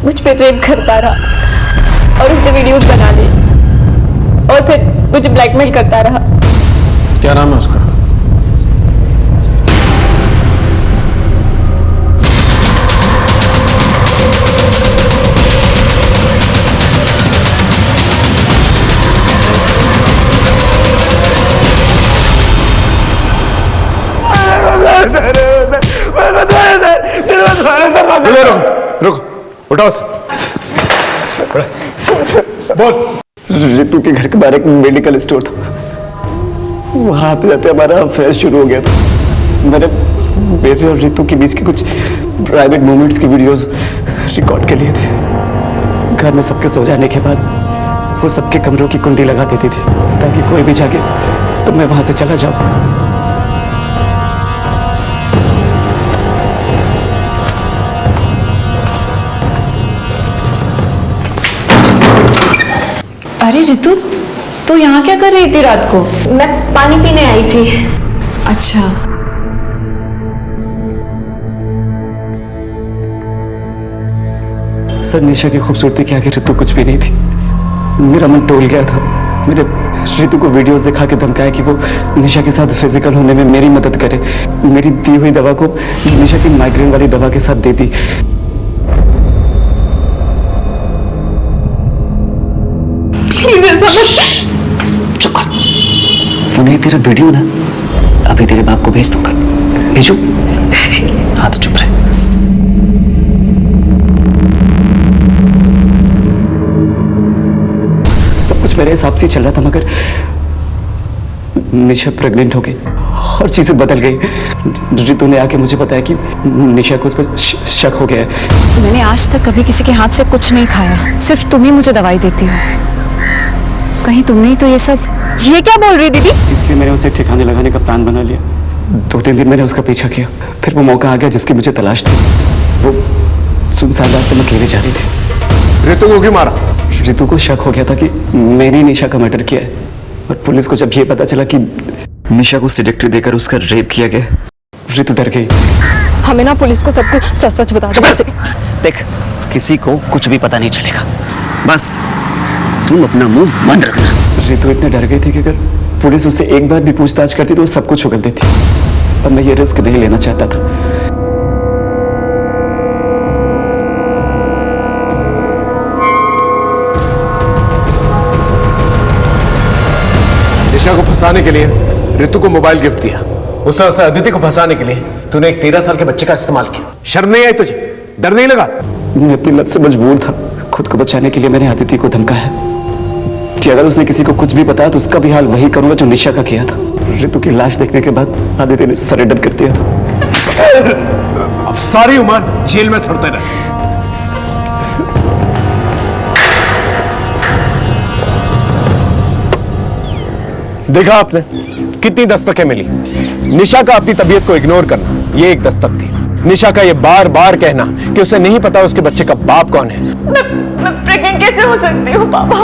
मुझ पे रेप करता रहा और उसने वीडियोस बना ली और फिर मुझे ब्लैकमेल करता रहा। क्या नाम है उसका? रुको, उठाओ बोल। रितु के घर के बाहर एक मेडिकल स्टोर था। वहां आते जाते हमारा अफेयर शुरू हो गया था। मैंने मेरे और रितु के बीच के कुछ प्राइवेट मोमेंट्स की वीडियोस रिकॉर्ड कर लिए थे। घर में सबके सो जाने के बाद वो सबके कमरों की कुंडी लगा देती थी ताकि कोई भी जागे तो मैं वहां से चला जाऊं। अरे रितु, तो यहाँ क्या कर रही थी रात को? मैं पानी पीने आई थी। अच्छा। सर निशा की खूबसूरती के आगे रितु कुछ भी नहीं थी। मेरा मन टोल गया था। मैंने रितु को वीडियोस दिखा के धमकाया कि वो निशा के साथ फिजिकल होने में मेरी मदद करे। मेरी दी हुई दवा को निशा की माइग्रेन वाली दवा के साथ दे दी। चुप कर। वो नहीं तेरा वीडियो ना अभी तेरे बाप को भेज दूंगा। भेजू? हाँ तो चुप रहे। सब कुछ मेरे हिसाब से चल रहा था, मगर निशा प्रेग्नेंट हो गई और चीजें बदल गई। रितु ने आके मुझे बताया कि निशा को उस पर शक हो गया है। मैंने आज तक कभी किसी के हाथ से कुछ नहीं खाया, सिर्फ तुम ही मुझे दवाई देती हो। कहीं तुमने ही तो ये सब। ये क्या बोल रही दीदी? इसलिए मैंने उसे ठिकाने लगाने का प्लान बना लिया। 2-3 दिन मैंने उसका पीछा किया, फिर वो मौका आ गया जिसकी मुझे तलाश थी। वो सुनसान रास्ते में अकेले जा रही थी। रितु को क्यों मारा? रितु को शक हो गया था कि मैंने निशा का मर्डर किया है, और पुलिस को जब ये पता चला कि निशा को सेडेक्टिव देकर उसका रेप किया गया, रितु डर गई। हमें ना पुलिस को सब कुछ सच सच बता दो। देख, किसी को कुछ भी पता नहीं चलेगा, बस तुम अपना मुंह बंद रखना। रितु इतने डर गई थी कि अगर पुलिस उससे एक बार भी पूछताछ करती तो वो सब कुछ उगल देती, और मैं ये रिस्क नहीं लेना चाहता था। निशा को फंसाने के लिए रितु को मोबाइल गिफ्ट दिया। उस तरह से अदिति को फंसाने के लिए तूने एक 13 साल के बच्चे का इस्तेमाल किया। शर्म नहीं आई तुझे? डर नहीं लगा? मैं अपनी लत से मजबूर था। खुद को बचाने के लिए मैंने अदिति को धमकाया कि अगर उसने किसी को कुछ भी बताया तो उसका भी हाल वही करूंगा जो निशा का किया था। रितु की लाश देखने के बाद अदिति ने सरेंडर कर दिया था। अब सारी उम्र जेल में सड़ते रहे। देखा आपने कितनी दस्तकें मिली। निशा का अपनी तबीयत को इग्नोर करना, ये एक दस्तक थी। निशा का ये बार बार कहना कि उसे नहीं पता उसके बच्चे का बाप कौन है। मैं प्रेग्नेंट कैसे हो सकती हूँ पापा?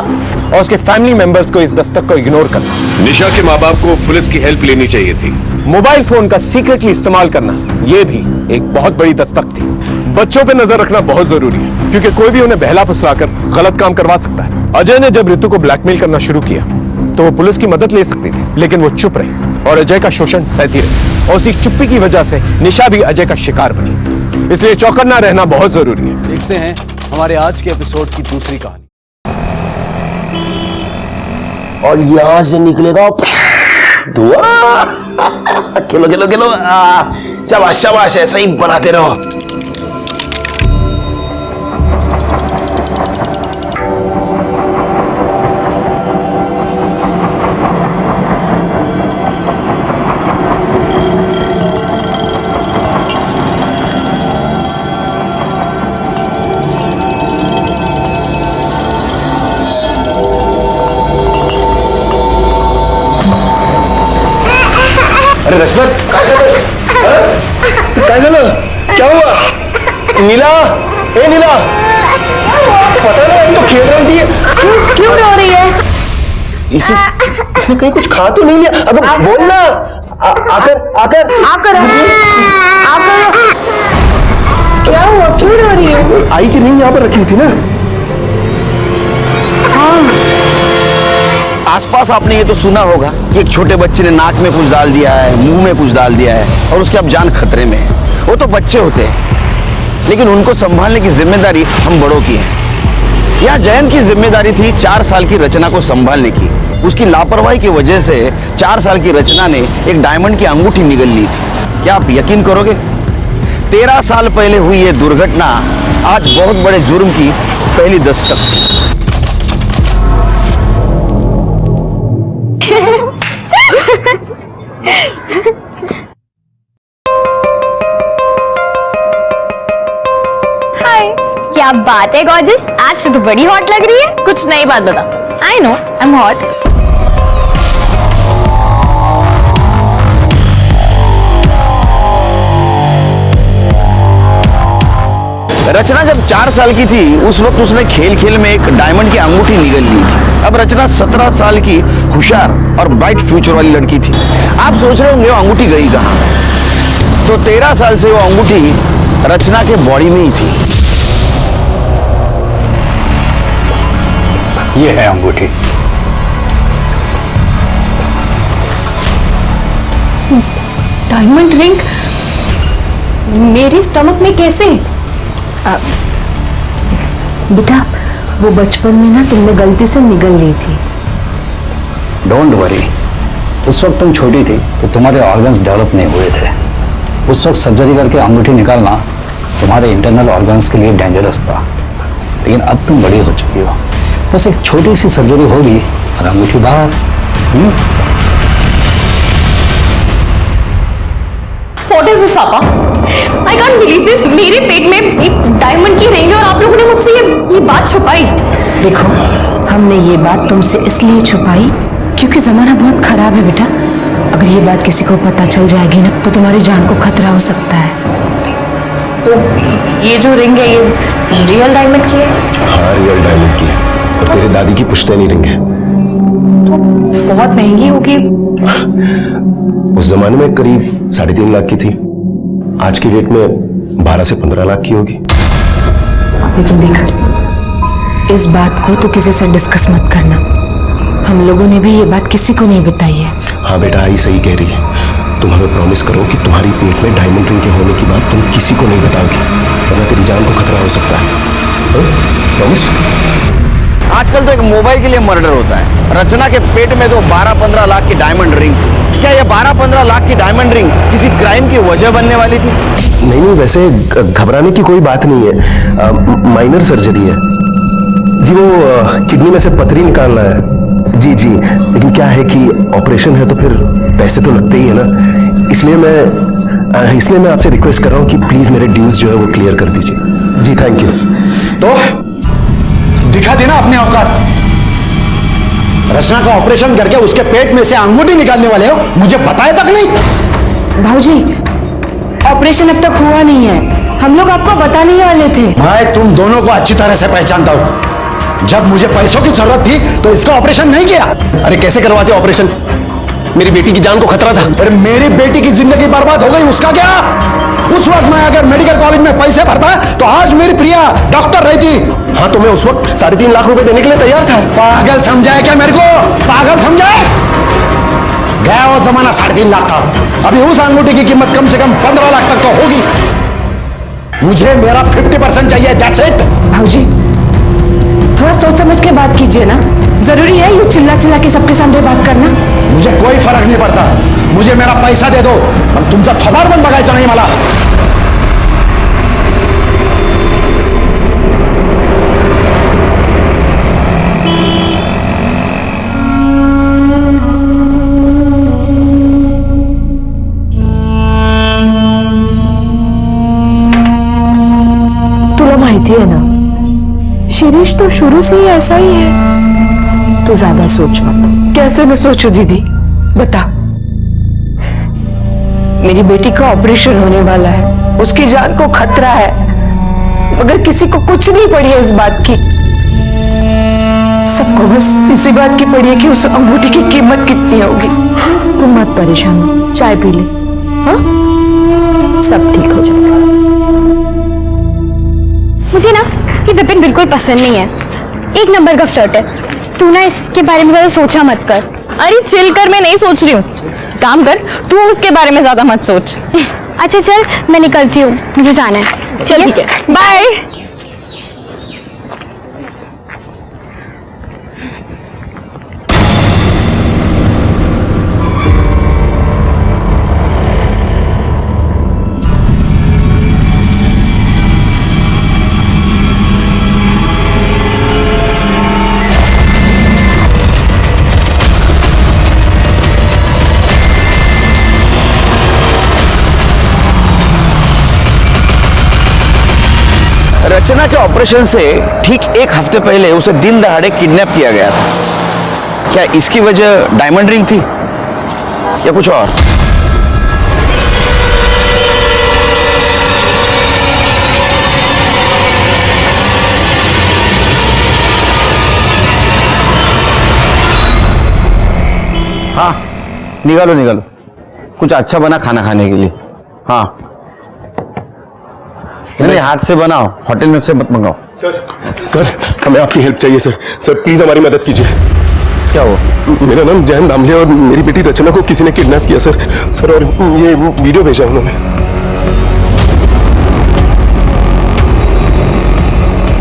और उसके फैमिली मेंबर्स को इस दस्तक को इग्नोर करना। निशा के माँ बाप को पुलिस की हेल्प लेनी चाहिए थी। मोबाइल फोन का सीक्रेटली इस्तेमाल करना, यह भी एक बहुत बड़ी दस्तक थी। बच्चों पे नजर रखना बहुत जरूरी है, क्योंकि कोई भी उन्हें बहला फुसलाकर गलत काम करवा सकता है। अजय ने जब रितु को ब्लैकमेल करना शुरू किया तो वो पुलिस की मदद ले सकती थी, लेकिन वो चुप रही और अजय का शोषण सहती रही, और उसी चुप्पी की वजह से निशा भी अजय का शिकार बनी। इसलिए चौकन्ना रहना बहुत जरूरी है। देखते हैं हमारे आज के एपिसोड की दूसरी कहानी। और यहां से निकलेगा धुआं। खेलो खेलो खेलो, शाबाश शाबाश, ऐसा ही बनाते रहो। अरे रश्मत, काय झालं? क्या हुआ? नीला, ए नीला, पता नहीं, तो खेल रही थी। क्यों रो रही है? इसने कहीं कुछ खा तो नहीं लिया? अब बोल ना। आकर क्या हुआ? क्यों रो रही है? आई की रिंग यहाँ पर रखी थी ना। आसपास आपने ये तो सुना होगा कि एक छोटे बच्चे ने नाक में कुछ डाल दिया है, मुंह में कुछ डाल दिया है और उसकी अब जान खतरे में है। वो तो बच्चे होते हैं, लेकिन उनको संभालने की जिम्मेदारी हम बड़ों की है। यहाँ जयंत की जिम्मेदारी थी 4 साल की रचना को संभालने की। उसकी लापरवाही की वजह से 4 साल की रचना ने एक डायमंड की अंगूठी निगल ली थी। क्या आप यकीन करोगे, 13 साल पहले हुई ये दुर्घटना आज बहुत बड़े जुर्म की पहली दस्तक थी। हाय, क्या बात है गॉर्जियस, आज तो बड़ी हॉट लग रही है। कुछ नई बात बता। I know, I am hot. Rachna जब 4 साल की थी उस वक्त उसने खेल खेल में एक डायमंड की अंगूठी निगल ली थी। अब रचना 17 साल की होशियार और ब्राइट फ्यूचर वाली लड़की थी। आप सोच रहे होंगे वो अंगूठी गई कहाँ? तो 13 साल से वो अंगूठी रचना के बॉडी में ही थी। ये है अंगूठी। डायमंड रिंग मेरी स्टमक में कैसे? बेटा, वो बचपन में ना तुमने गलती से निगल ली थी। डोंट वरी, उस वक्त तुम छोटी थी तो तुम्हारे ऑर्गन्स डेवलप नहीं हुए थे। उस वक्त सर्जरी करके अंगूठी निकालना तुम्हारे इंटरनल ऑर्गन्स के लिए डेंजरस था, लेकिन अब तुम बड़ी हो चुकी हो। बस एक छोटी सी सर्जरी होगी और अंगूठी बाहर। What is this, पापा? I can't believe this. मेरे पेट में एक डायमंड की रिंग है और आप लोगों ने मुझसे ये बात छुपाई। देखो, हमने ये बात तुमसे इसलिए छुपाई क्योंकि जमाना बहुत खराब है बेटा। अगर ये बात किसी को पता चल जाएगी ना तो तुम्हारी जान को खतरा हो सकता है। तो ये जो रिंग है ये रियल डायमंड की है? हाँ, रियल डायमंड की, और तेरे दादी की पुश्तैनी रिंग है। तो बहुत महंगी होगी। उस जमाने में करीब 3.5 लाख की थी, आज की डेट में 12 से 15 लाख की होगी। लेकिन देख, इस बात को तो किसी से डिस्कस मत करना। हम लोगों ने भी ये बात किसी को नहीं बताई है। हाँ बेटा, आई सही कह रही है। तुम हमें प्रॉमिस करो कि तुम्हारी पेट में डायमंड रिंग के होने की बात तुम किसी को नहीं बताओगी, वरना तेरी जान को खतरा हो सकता है। प्रॉमिस? आजकल तो एक मोबाइल के लिए मर्डर होता है। रचना के पेट में तो 12-15 लाख की डायमंड रिंग थी। क्या ये 12-15 लाख की डायमंड रिंग किसी क्राइम की वजह बनने वाली थी? नहीं, वैसे घबराने की कोई बात नहीं है। माइनर सर्जरी है जी, वो किडनी में से पथरी निकालना है। जी, लेकिन क्या है कि ऑपरेशन है तो फिर पैसे तो लगते ही है ना, इसलिए मैं आपसे रिक्वेस्ट कर रहा हूँ कि प्लीज मेरे ड्यूज जो है वो क्लियर कर दीजिए। जी थैंक यू। तो दिखा देना अपने औकात। रचना का ऑपरेशन करके उसके पेट में से अंगूठी निकालने वाले हो, मुझे बताया तक नहीं। भाऊजी, ऑपरेशन अब तक हुआ नहीं है, हम लोग आपको बताने ही वाले थे। मैं तुम दोनों को अच्छी तरह से पहचानता हूं। जब मुझे पैसों की जरूरत थी तो इसका ऑपरेशन नहीं किया। अरे कैसे करवाते ऑपरेशन? मेरी बेटी की जान को खतरा था। अरे मेरी बेटी की जिंदगी बर्बाद हो गई, उसका क्या? उस वक्त मैं अगर मेडिकल कॉलेज में पैसे भरता तो आज मेरी प्रिया डॉक्टर रहती। हाँ, तो मैं उस वक्त 3.5 लाख रुपए देने के लिए तैयार था। पागल समझाए क्या मेरे को? पागल समझाए? गया वो जमाना 3.5 लाख था। अभी उस अंगूठी की कीमत कम से कम 15 लाख तक तो होगी। मुझे मेरा 50% चाहिए, दैट्स इट। भाऊजी, थोड़ा सोच समझ के बात कीजिए ना। जरूरी है यूं चिल्ला चिल्ला के सबके सामने बात करना? मुझे कोई फर्क नहीं पड़ता, मुझे मेरा पैसा दे दो, पण तुमचा थोबाड पण बघायचा नाही मला. तुला माहिती है ना, शिरीष तो शुरू से ही ऐसा ही है। तू ज्यादा सोच मत। कैसे न सोचू दीदी, बता। मेरी बेटी का ऑपरेशन होने वाला है, उसकी जान को खतरा है, मगर किसी को कुछ नहीं पड़ी है इस बात की। सबको बस इसी बात की पड़ी है कि उस अंगूठी की कीमत कितनी होगी। तुम मत परेशान हो, चाय पी ले, हाँ? सब ठीक हो जाएगा। मुझे ना ये विपिन बिल्कुल पसंद नहीं है, एक नंबर का फ्लर्ट है। तू ना इसके बारे में ज्यादा सोचा मत कर। अरे चिल कर, मैं नहीं सोच रही हूँ। काम कर, तू उसके बारे में ज्यादा मत सोच। अच्छा चल, मैं निकलती हूँ, मुझे जाना है। चल ठीक है, बाय। रचना के ऑपरेशन से ठीक एक हफ्ते पहले उसे दिन दहाड़े किडनैप किया गया था। क्या इसकी वजह डायमंड रिंग थी या कुछ और? हाँ निकालो निकालो, कुछ अच्छा बना खाना खाने के लिए। हाँ नहीं, हाथ से बनाओ, होटल में से मत मंगाओ। सर हमें आपकी हेल्प चाहिए सर। सर प्लीज हमारी मदद कीजिए। क्या हुआ? मेरा नाम जयन नामले और मेरी बेटी रचना को किसी ने किडनैप किया सर। सर और ये वीडियो भेजा उन्होंने।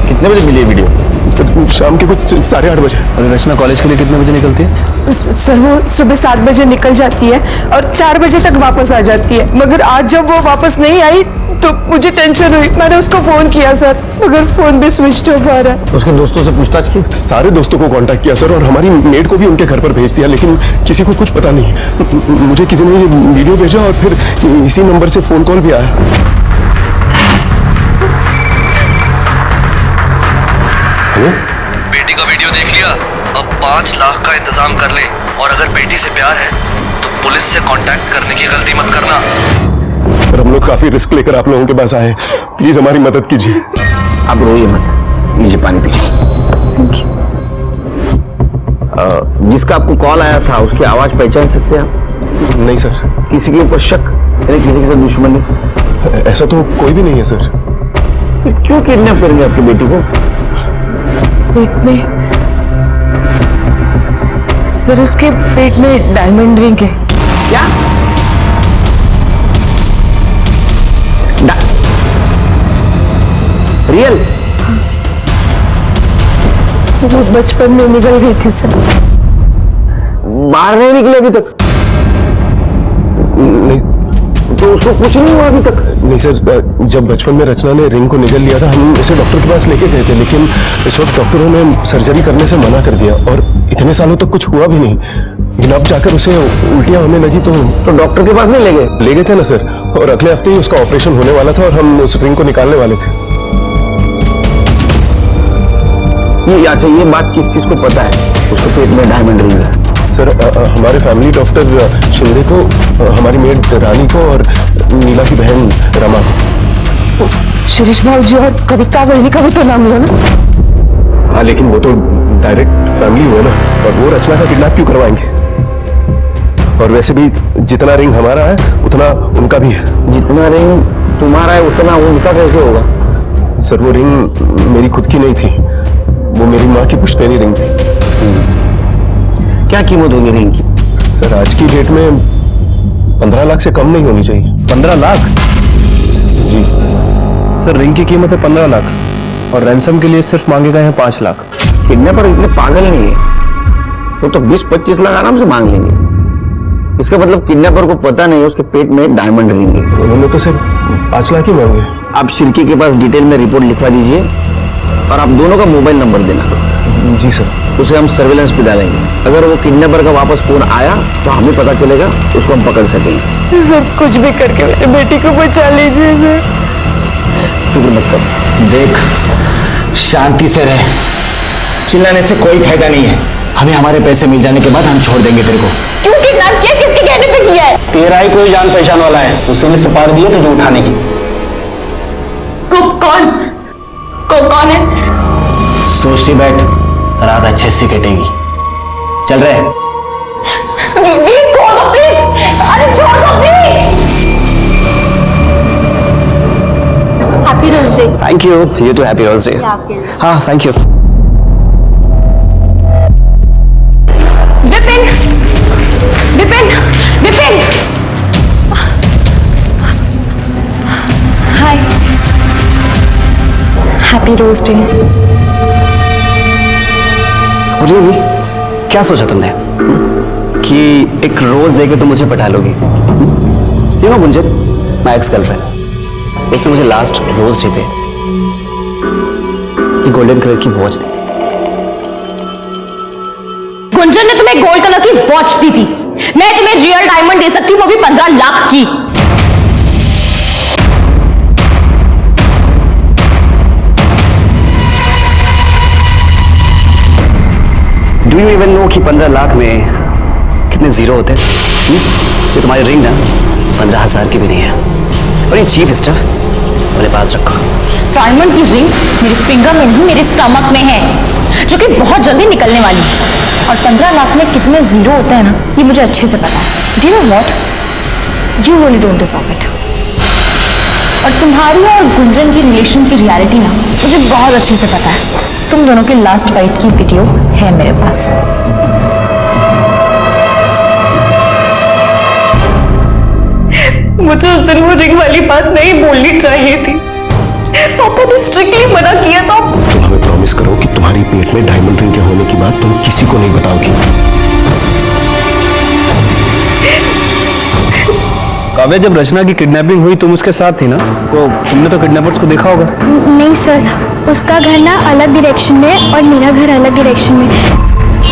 कितने बजे मिली वीडियो? सर शाम के कुछ 8:30 बजे। और रचना कॉलेज के लिए कितने बजे निकलती है? सर वो सुबह 7 बजे निकल जाती है और 4 बजे तक वापस आ जाती है, मगर आज जब वो वापस नहीं आई तो मुझे टेंशन हुई। मैंने उसको फोन किया सर, मगर फोन भी स्विच ऑफ आ रहा है। उसके दोस्तों से पूछताछ की? सारे दोस्तों को कांटेक्ट किया सर, और हमारी मेड को भी उनके घर पर भेज दिया, लेकिन किसी को कुछ पता नहीं। मुझे किसी ने ये वीडियो भेजा और फिर इसी नंबर से फोन कॉल भी आया। हेलो? बेटी का वीडियो देख लिया? अब 5 लाख का इंतजाम कर ले, और अगर बेटी से प्यार है तो पुलिस से कांटेक्ट करने की गलती मत करना। सर हम लोग काफी रिस्क लेकर आप लोगों के पास आए, प्लीज हमारी मदद कीजिए। आप रोइए मत, लीजिए पानी पी। जिसका आपको कॉल आया था उसकी आवाज पहचान सकते हैं आप? नहीं सर। किसी के ऊपर शक यानी किसी के साथ दुश्मनी? ऐसा तो कोई भी नहीं है सर। फिर क्यों किडनैप करेंगे आपकी बेटी को? पेट में सर, उसके पेट में डायमंड रिंग है। क्या? रियल? वो बचपन में निकल गई थी सर। बाहर नहीं निकले अभी तक? नहीं तो उसको कुछ नहीं हुआ अभी तक? नहीं सर, जब बचपन में रचना ने रिंग को निगल लिया था, हम उसे डॉक्टर के पास लेके गए थे, लेकिन इस वक्त डॉक्टरों ने सर्जरी करने से मना कर दिया, और इतने सालों तक कुछ हुआ भी नहीं। लेकिन अब जाकर उसे उल्टियां होने लगी तो डॉक्टर के पास नहीं ले गए? ले गए थे ना सर, और अगले हफ्ते ही उसका ऑपरेशन होने वाला था और हम उस रिंग को निकालने वाले थे। ये बात किस किस को पता है उसके पेट में डायमंड रिंग है? सर हमारे फैमिली डॉक्टर शिंदे को, हमारी मेड रानी को, और नीला की बहन रमा को। शिरीष भाजी और कविता बहनी का भी तो नाम लिया ना? हाँ लेकिन वो तो डायरेक्ट फैमिली हुआ ना, और वो रचना का किडनैप क्यों करवाएंगे? और वैसे भी जितना रिंग हमारा है उतना उनका भी है। जितना रिंग तुम्हारा है उतना उनका कैसे होगा? सर वो रिंग मेरी खुद की नहीं थी, वो मेरी माँ की पुश्तैनी रिंग थी। क्या कीमत होगी रिंग की? सर आज की डेट में 15 लाख से कम नहीं होनी चाहिए। 15 लाख? जी सर रिंग की कीमत है 15 लाख, और रैंसम के लिए सिर्फ मांगे गए हैं 5 लाख। किडनैपर इतने पागल नहीं है, वो तो 20-25 लाख आराम से मांग लेंगे। इसका मतलब किडनैपर को पता नहीं है उसके पेट में डायमंड रिंग है। उन्होंने तो सिर्फ 5 लाख ही मांगे। आप शिर्की के पास डिटेल में रिपोर्ट लिखवा दीजिए और आप दोनों का मोबाइल नंबर देना। जी सर। उसे हम सर्विलेंस पे डालेंगे। अगर वो किडनैपर का वापस फोन आया तो हमें पता चलेगा, उसको हम पकड़ सकेंगे। सर कुछ भी करके मेरे बेटी को बचा लीजिए सर। फिक्र मत कर। देख, शांति से रह, चिल्लाने से कोई फायदा नहीं है। हमें हमारे पैसे मिल जाने के बाद हम छोड़ देंगे तेरे को। क्यों किडनैप किया, किसके कहने पे किया है? तेरा ही कोई जान पहचान वाला है, उसे ने सुपारी दी है तुझे उठाने की। कौन है? सोचती बैठ, रात अच्छे से कटेगी। चल रहे। प्लीज छोड़ दो, प्लीज। अरे छोड़ दो please. Happy rose day. Thank you, you too happy rose day. हाँ thank you. Vipin, Vipin, Vipin. Hi. Happy rose day. Really? क्या सोचा तुमने कि एक रोज देके तुम मुझे पटा लोगी? You know Gunjan, my ex girlfriend, उसने मुझे लास्ट रोज डे पे ये गोल्डन कलर की वॉच दी थी। गुंजन ने तुम्हें गोल्ड कलर की वॉच दी थी। मैं तुम्हें रियल डायमंड दे सकती हूँ, वो भी 15 लाख की। डू यू इवन नो कि 15 लाख में कितने जीरो होते हैं? ये तुम्हारी रिंग ना 15,000 की भी नहीं है, और ये चीफ स्टफ अपने पास रखो। डायमंड की रिंग मेरे फिंगर में नहीं, मेरे स्टमक में है, जो कि बहुत जल्दी निकलने वाली है। और 15 लाख में कितने जीरो होते हैं ना, ये मुझे अच्छे से पता है। Do you know what? You really don't deserve it. और तुम्हारी और गुंजन की रिलेशन की रियलिटी ना मुझे बहुत अच्छे से पता है। तुम दोनों की लास्ट फाइट की वीडियो है मेरे पास। मुझे उस दिन वो रिंग वाली बात नहीं बोलनी चाहिए थी। पापा ने स्ट्रिक्टली मना किया था। तुम हमें प्रॉमिस करो कि तुम्हारी पेट में डायमंड रिंग के होने की बात तुम किसी को नहीं बताओगी। काव्या, जब रचना की किडनैपिंग हुई तुम उसके साथ थी ना, तो तुमने तो किडनैपर्स को देखा होगा। नहीं सर, उसका घर ना अलग डायरेक्शन में और मेरा घर अलग डायरेक्शन में,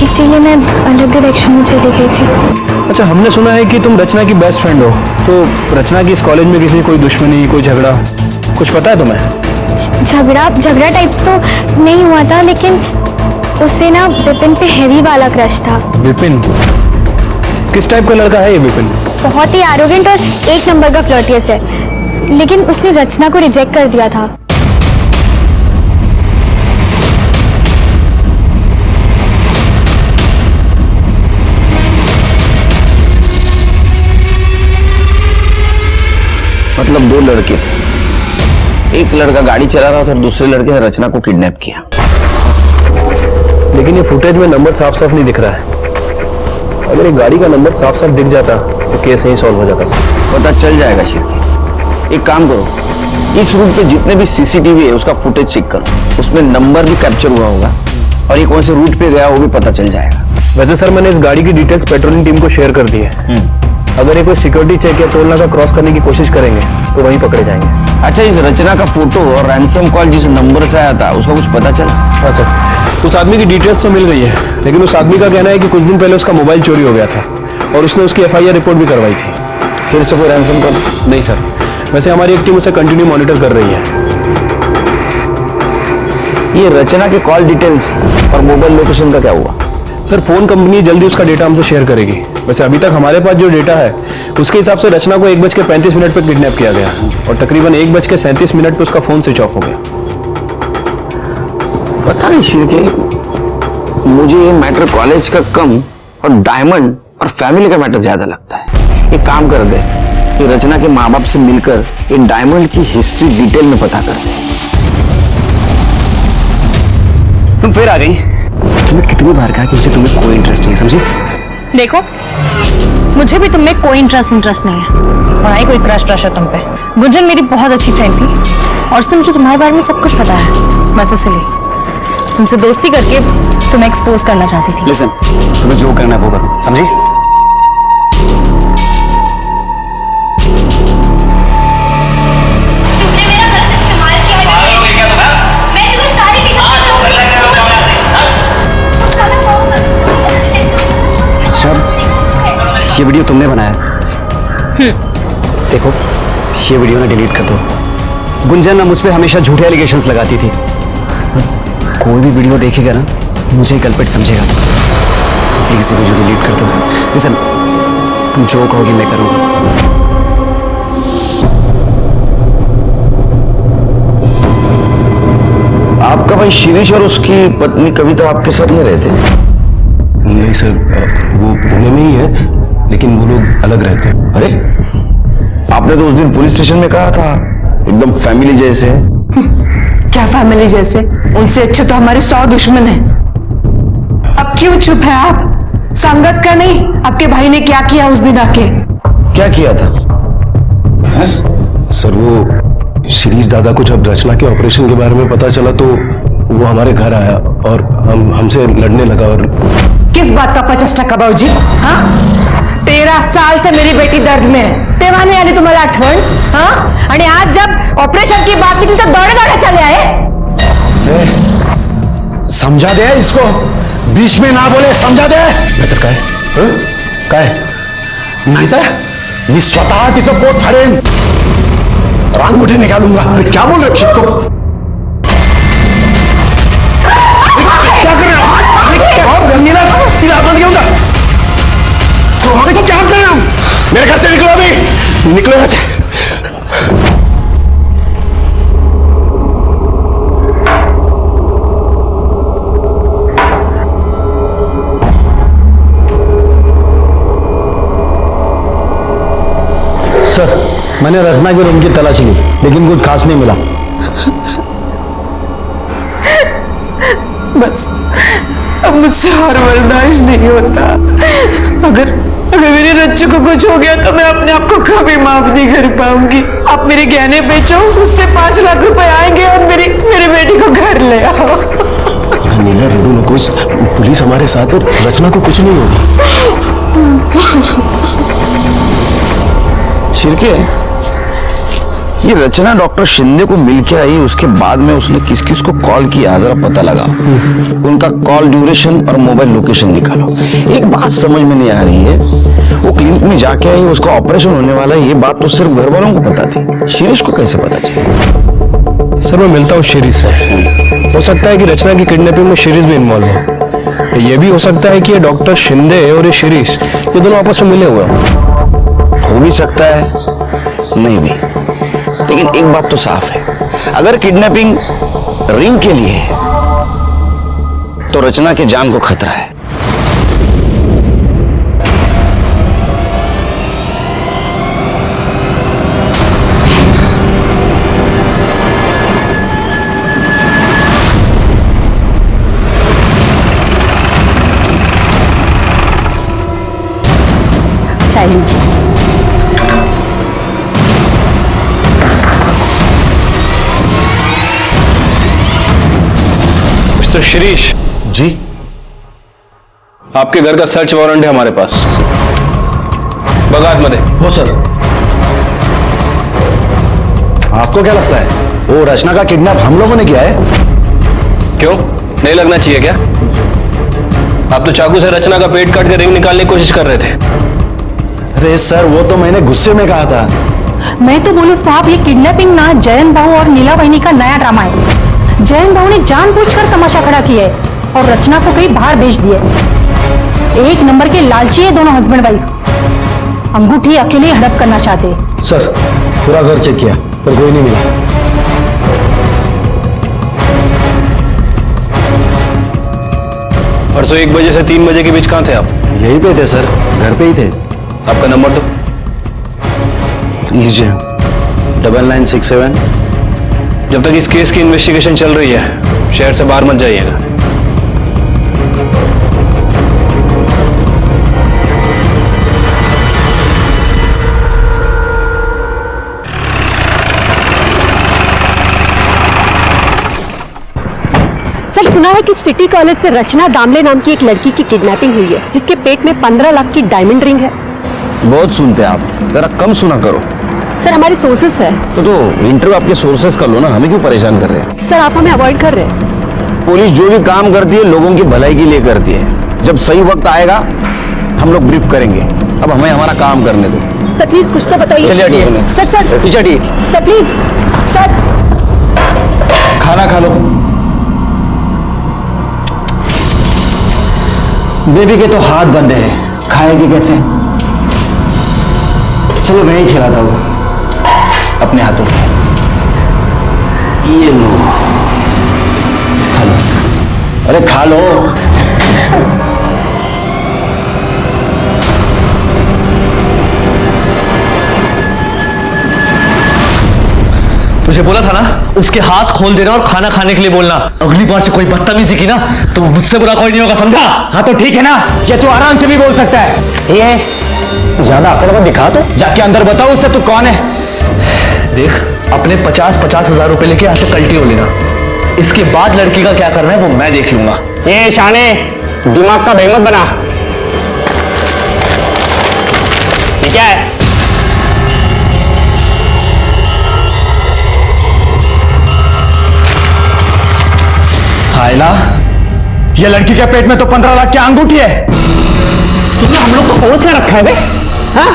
इसीलिए मैं अलग डायरेक्शन में चली गई थी। अच्छा, हमने सुना है कि तुम रचना की बेस्ट फ्रेंड हो, तो रचना की इस कॉलेज में किसी कोई दुश्मनी, कोई झगड़ा, कुछ पता है तुम्हें? झगड़ा टाइप्स तो नहीं हुआ था, लेकिन उससे ना विपिन पे हेवी वाला क्रश था। विपिन? किस टाइप का लड़का है ये विपिन? बहुत ही एरोगेंट और एक नंबर का फ्लर्टियस है, लेकिन उसने रचना को रिजेक्ट कर दिया था। मतलब 2 लड़के, एक लड़का गाड़ी चला रहा था और दूसरे लड़के ने रचना को किडनैप किया। लेकिन ये फुटेज में नंबर साफ साफ नहीं दिख रहा है। अगर एक गाड़ी का नंबर साफ साफ दिख जाता तो केस यही सॉल्व हो जाता सर। पता चल जाएगा शिरकी। एक काम करो, इस रूट पे जितने भी सीसीटीवी है उसका फुटेज चेक करो, उसमें नंबर भी कैप्चर हुआ होगा और ये कौन से रूट पे गया वो भी पता चल जाएगा। वैसे सर, मैंने इस गाड़ी की डिटेल्स पेट्रोलिंग टीम को शेयर कर दी है। अगर ये कोई सिक्योरिटी चेक या टोल नाका क्रॉस करने की कोशिश करेंगे तो वहीं पकड़े जाएंगे। अच्छा, इस रचना का फोटो और रैंसम कॉल जिस नंबर से आया था उसका कुछ पता चला? हाँ सर, उस आदमी की डिटेल्स तो मिल गई है, लेकिन उस आदमी का कहना है कि कुछ दिन पहले उसका मोबाइल चोरी हो गया था और उसने उसकी FIR रिपोर्ट भी करवाई थी। फिर से कोई रैंसम कॉल? नहीं सर, वैसे हमारी एक टीम उसे कंटिन्यू मॉनिटर कर रही है। ये रचना के कॉल डिटेल्स और मोबाइल लोकेशन का क्या हुआ? सर, फोन कंपनी जल्दी उसका डेटा हमसे शेयर करेगी। वैसे अभी तक हमारे पास जो डेटा है उसके हिसाब से रचना को 1:35 पे किडनैप किया गया और तकरीबन 1:37 पे उसका फोन स्विच ऑफ हो गया। पता नहीं शिरके, मुझे ये मैटर कॉलेज का कम और डायमंड और फैमिली का मैटर ज्यादा लगता है। एक काम कर दे, ये रचना के माँ बाप से मिलकर ये डायमंड की हिस्ट्री डिटेल में पता कर दे। तुम फिर आ गई। तुम्हें कितनी बार कहा कि मुझे तुम्हें कोई इंटरेस्ट नहीं है, समझी? देखो, मुझे भी तुममें कोई इंटरेस्ट नहीं है और ना ही कोई क्रश है तुम पे। गुंजन मेरी बहुत अच्छी फ्रेंड थी और उसने मुझे तुम्हारे बारे में सब कुछ बताया, बस इसलिए। तुमसे दोस्ती करके तुम्हें एक्सपोज करना चाहती थी। लिसन, तुम्हें जो करना है वो करो, समझी? ये वीडियो तुमने बनाया? देखो, ये वीडियो ना डिलीट कर दो। गुंजन ना मुझ पे हमेशा झूठे एलिगेशंस लगाती थी। कोई भी वीडियो देखेगा ना मुझे कल्पित समझेगा। प्लीज ये वीडियो डिलीट कर दो। लिसन, तुम जो कहोगी मैं करूंगा। आपका भाई शिरीष और उसकी पत्नी कविता आपके साथ में रहते हैं? नहीं सर, वो पुणे में ही है, लेकिन वो लोग अलग रहते हैं। अरे, आपने तो उस दिन पुलिस स्टेशन में कहा था एकदम फैमिली जैसे। क्या फैमिली जैसे? उनसे अच्छे तो हमारे 100 दुश्मन हैं। अब क्यों चुप है आप? संगत का नहीं, आपके भाई ने क्या किया उस दिन आके? क्या किया था? सर, वो शिरीष दादा को जब रचना के ऑपरेशन के बारे में पता चला तो वो हमारे घर आया और हमसे लड़ने लगा। और किस बात का 50% बाबूजी? हाँ, 13 साल से मेरी बेटी दर्द में है, तेव्हा नहीं आली तुम्हाला आठवण? हाँ, आणि आज जब ऑपरेशन की बात निकली तो दौड़े दौड़े चले आए। समझा दे इसको, बीच में ना बोले, समझा दे। नाहीतर काय? काय? नाहीतर मी स्वतः तिचं पोट फाडेन, रांगोटी निकालूंगा। क्या बोल रहे हो तुम? क्या कर रहे हो? तो क्या कर रहे हो? मेरे घर से निकलो, अभी निकलो यहाँ से। सर, मैंने रचना के रूम की तलाशी ली, लेकिन कुछ खास नहीं मिला। बस अब मुझसे और बर्दाश्त नहीं होता। अगर मेरी रच्चू को कुछ हो गया तो मैं अपने आप को कभी माफ नहीं कर पाऊंगी। आप मेरे गहने बेचो, उससे 5 लाख रुपए आएंगे और मेरी बेटी को घर ले आओ। नीला, रेडू नकोस, पुलिस हमारे साथ है, रचना को कुछ नहीं होगा। शिरके, ये रचना डॉक्टर शिंदे को मिल के आई, उसके बाद में उसने किस किस को कॉल किया जरा पता लगा। उनका कॉल ड्यूरेशन और मोबाइल लोकेशन निकालो। एक बात समझ में नहीं आ रही है, वो क्लिनिक में जाके आई, उसका ऑपरेशन होने वाला है, ये बात तो सिर्फ घर वालों को पता थी, शिरीष को कैसे पता चला? सर, मैं मिलता हूँ शिरीष से। हो सकता है कि रचना की किडनैपिंग में शिरीष भी इन्वॉल्व हो। ये भी हो सकता है कि ये डॉक्टर शिंदे और ये शिरीष, ये दोनों आपस में मिले हुए हो भी सकता है, नहीं भी। लेकिन एक बात तो साफ है, अगर किडनैपिंग रिंग के लिए है तो रचना के जान को खतरा है। चाय लीजिए। मिस्टर शिरीष जी, आपके घर का सर्च वारंट है हमारे पास, बगात मध्ये। हो सर। आपको क्या लगता है वो रचना का किडनैप हम लोगों ने किया है? क्यों, नहीं लगना चाहिए क्या? आप तो चाकू से रचना का पेट काट के रिंग निकालने की कोशिश कर रहे थे। अरे सर, वो तो मैंने गुस्से में कहा था। मैं तो बोली साहब, ये किडनैपिंग ना जयन बाबू और नीला बहनी का नया ड्रामा है। जयन बाबू ने जानबूझकर तमाशा खड़ा किया है और रचना को कहीं बाहर भेज दिया। एक नंबर के लालची है दोनों हस्बैंड वाइफ, अंगूठी अकेले हड़प करना चाहते हैं। सर, पूरा घर चेक किया पर कोई नहीं मिला। परसों 1 बजे से 3 बजे के बीच कहाँ थे आप? यहीं पे थे सर, घर पे ही थे। आपका नंबर दो। लीजिए, 9967। जब तक इस केस की इन्वेस्टिगेशन चल रही है, शहर से बाहर मत जाइएगा। सर सुना है कि सिटी कॉलेज से रचना दामले नाम की एक लड़की की किडनैपिंग हुई है जिसके पेट में 15 लाख की डायमंड रिंग है। बहुत सुनते हैं आप, जरा कम सुना करो। सर हमारे सोर्सेस है। तो इंटरव्यू आपके सोर्सेस का लो ना, हमें क्यों परेशान कर रहे हैं? सर आप हमें अवॉइड कर रहे हैं। पुलिस जो भी काम करती है लोगों की भलाई के लिए करती है। जब सही वक्त आएगा हम लोग ब्रीफ करेंगे, अब हमें हमारा काम करने दो। सर प्लीज कुछ तो बताइए। चलिए हटिए। सर सर पीछे हटिए। Sir please sir. खाना खा लो। बेबी के तो हाथ बंद है, खाएगी कैसे? चलो मैं ही खिलाता हूँ अपने हाथों से। ये लो, खा लो। अरे खा लो। तुझे बोला था ना उसके हाथ खोल देना और खाना खाने के लिए बोलना। अगली बार से कोई बदतमीजी की ना तो मुझसे बुरा कोई नहीं होगा, समझा? हाँ तो ठीक है ना, ये तू आराम से भी बोल सकता है। ये ज्यादा अकड़ मत दिखा, तो जाके अंदर बताओ उससे तू कौन है। देख अपने 50-50 हजार रुपए लेके यहाँ से कल्टी हो लेना। इसके बाद लड़की का क्या करना है वो मैं देख लूंगा। ये शाने दिमाग का बेमत बना। ये क्या है? ये लड़की के पेट में तो 15 लाख की अंगूठी है। कितना हम लोग को सोच के रखा है बे? हाँ?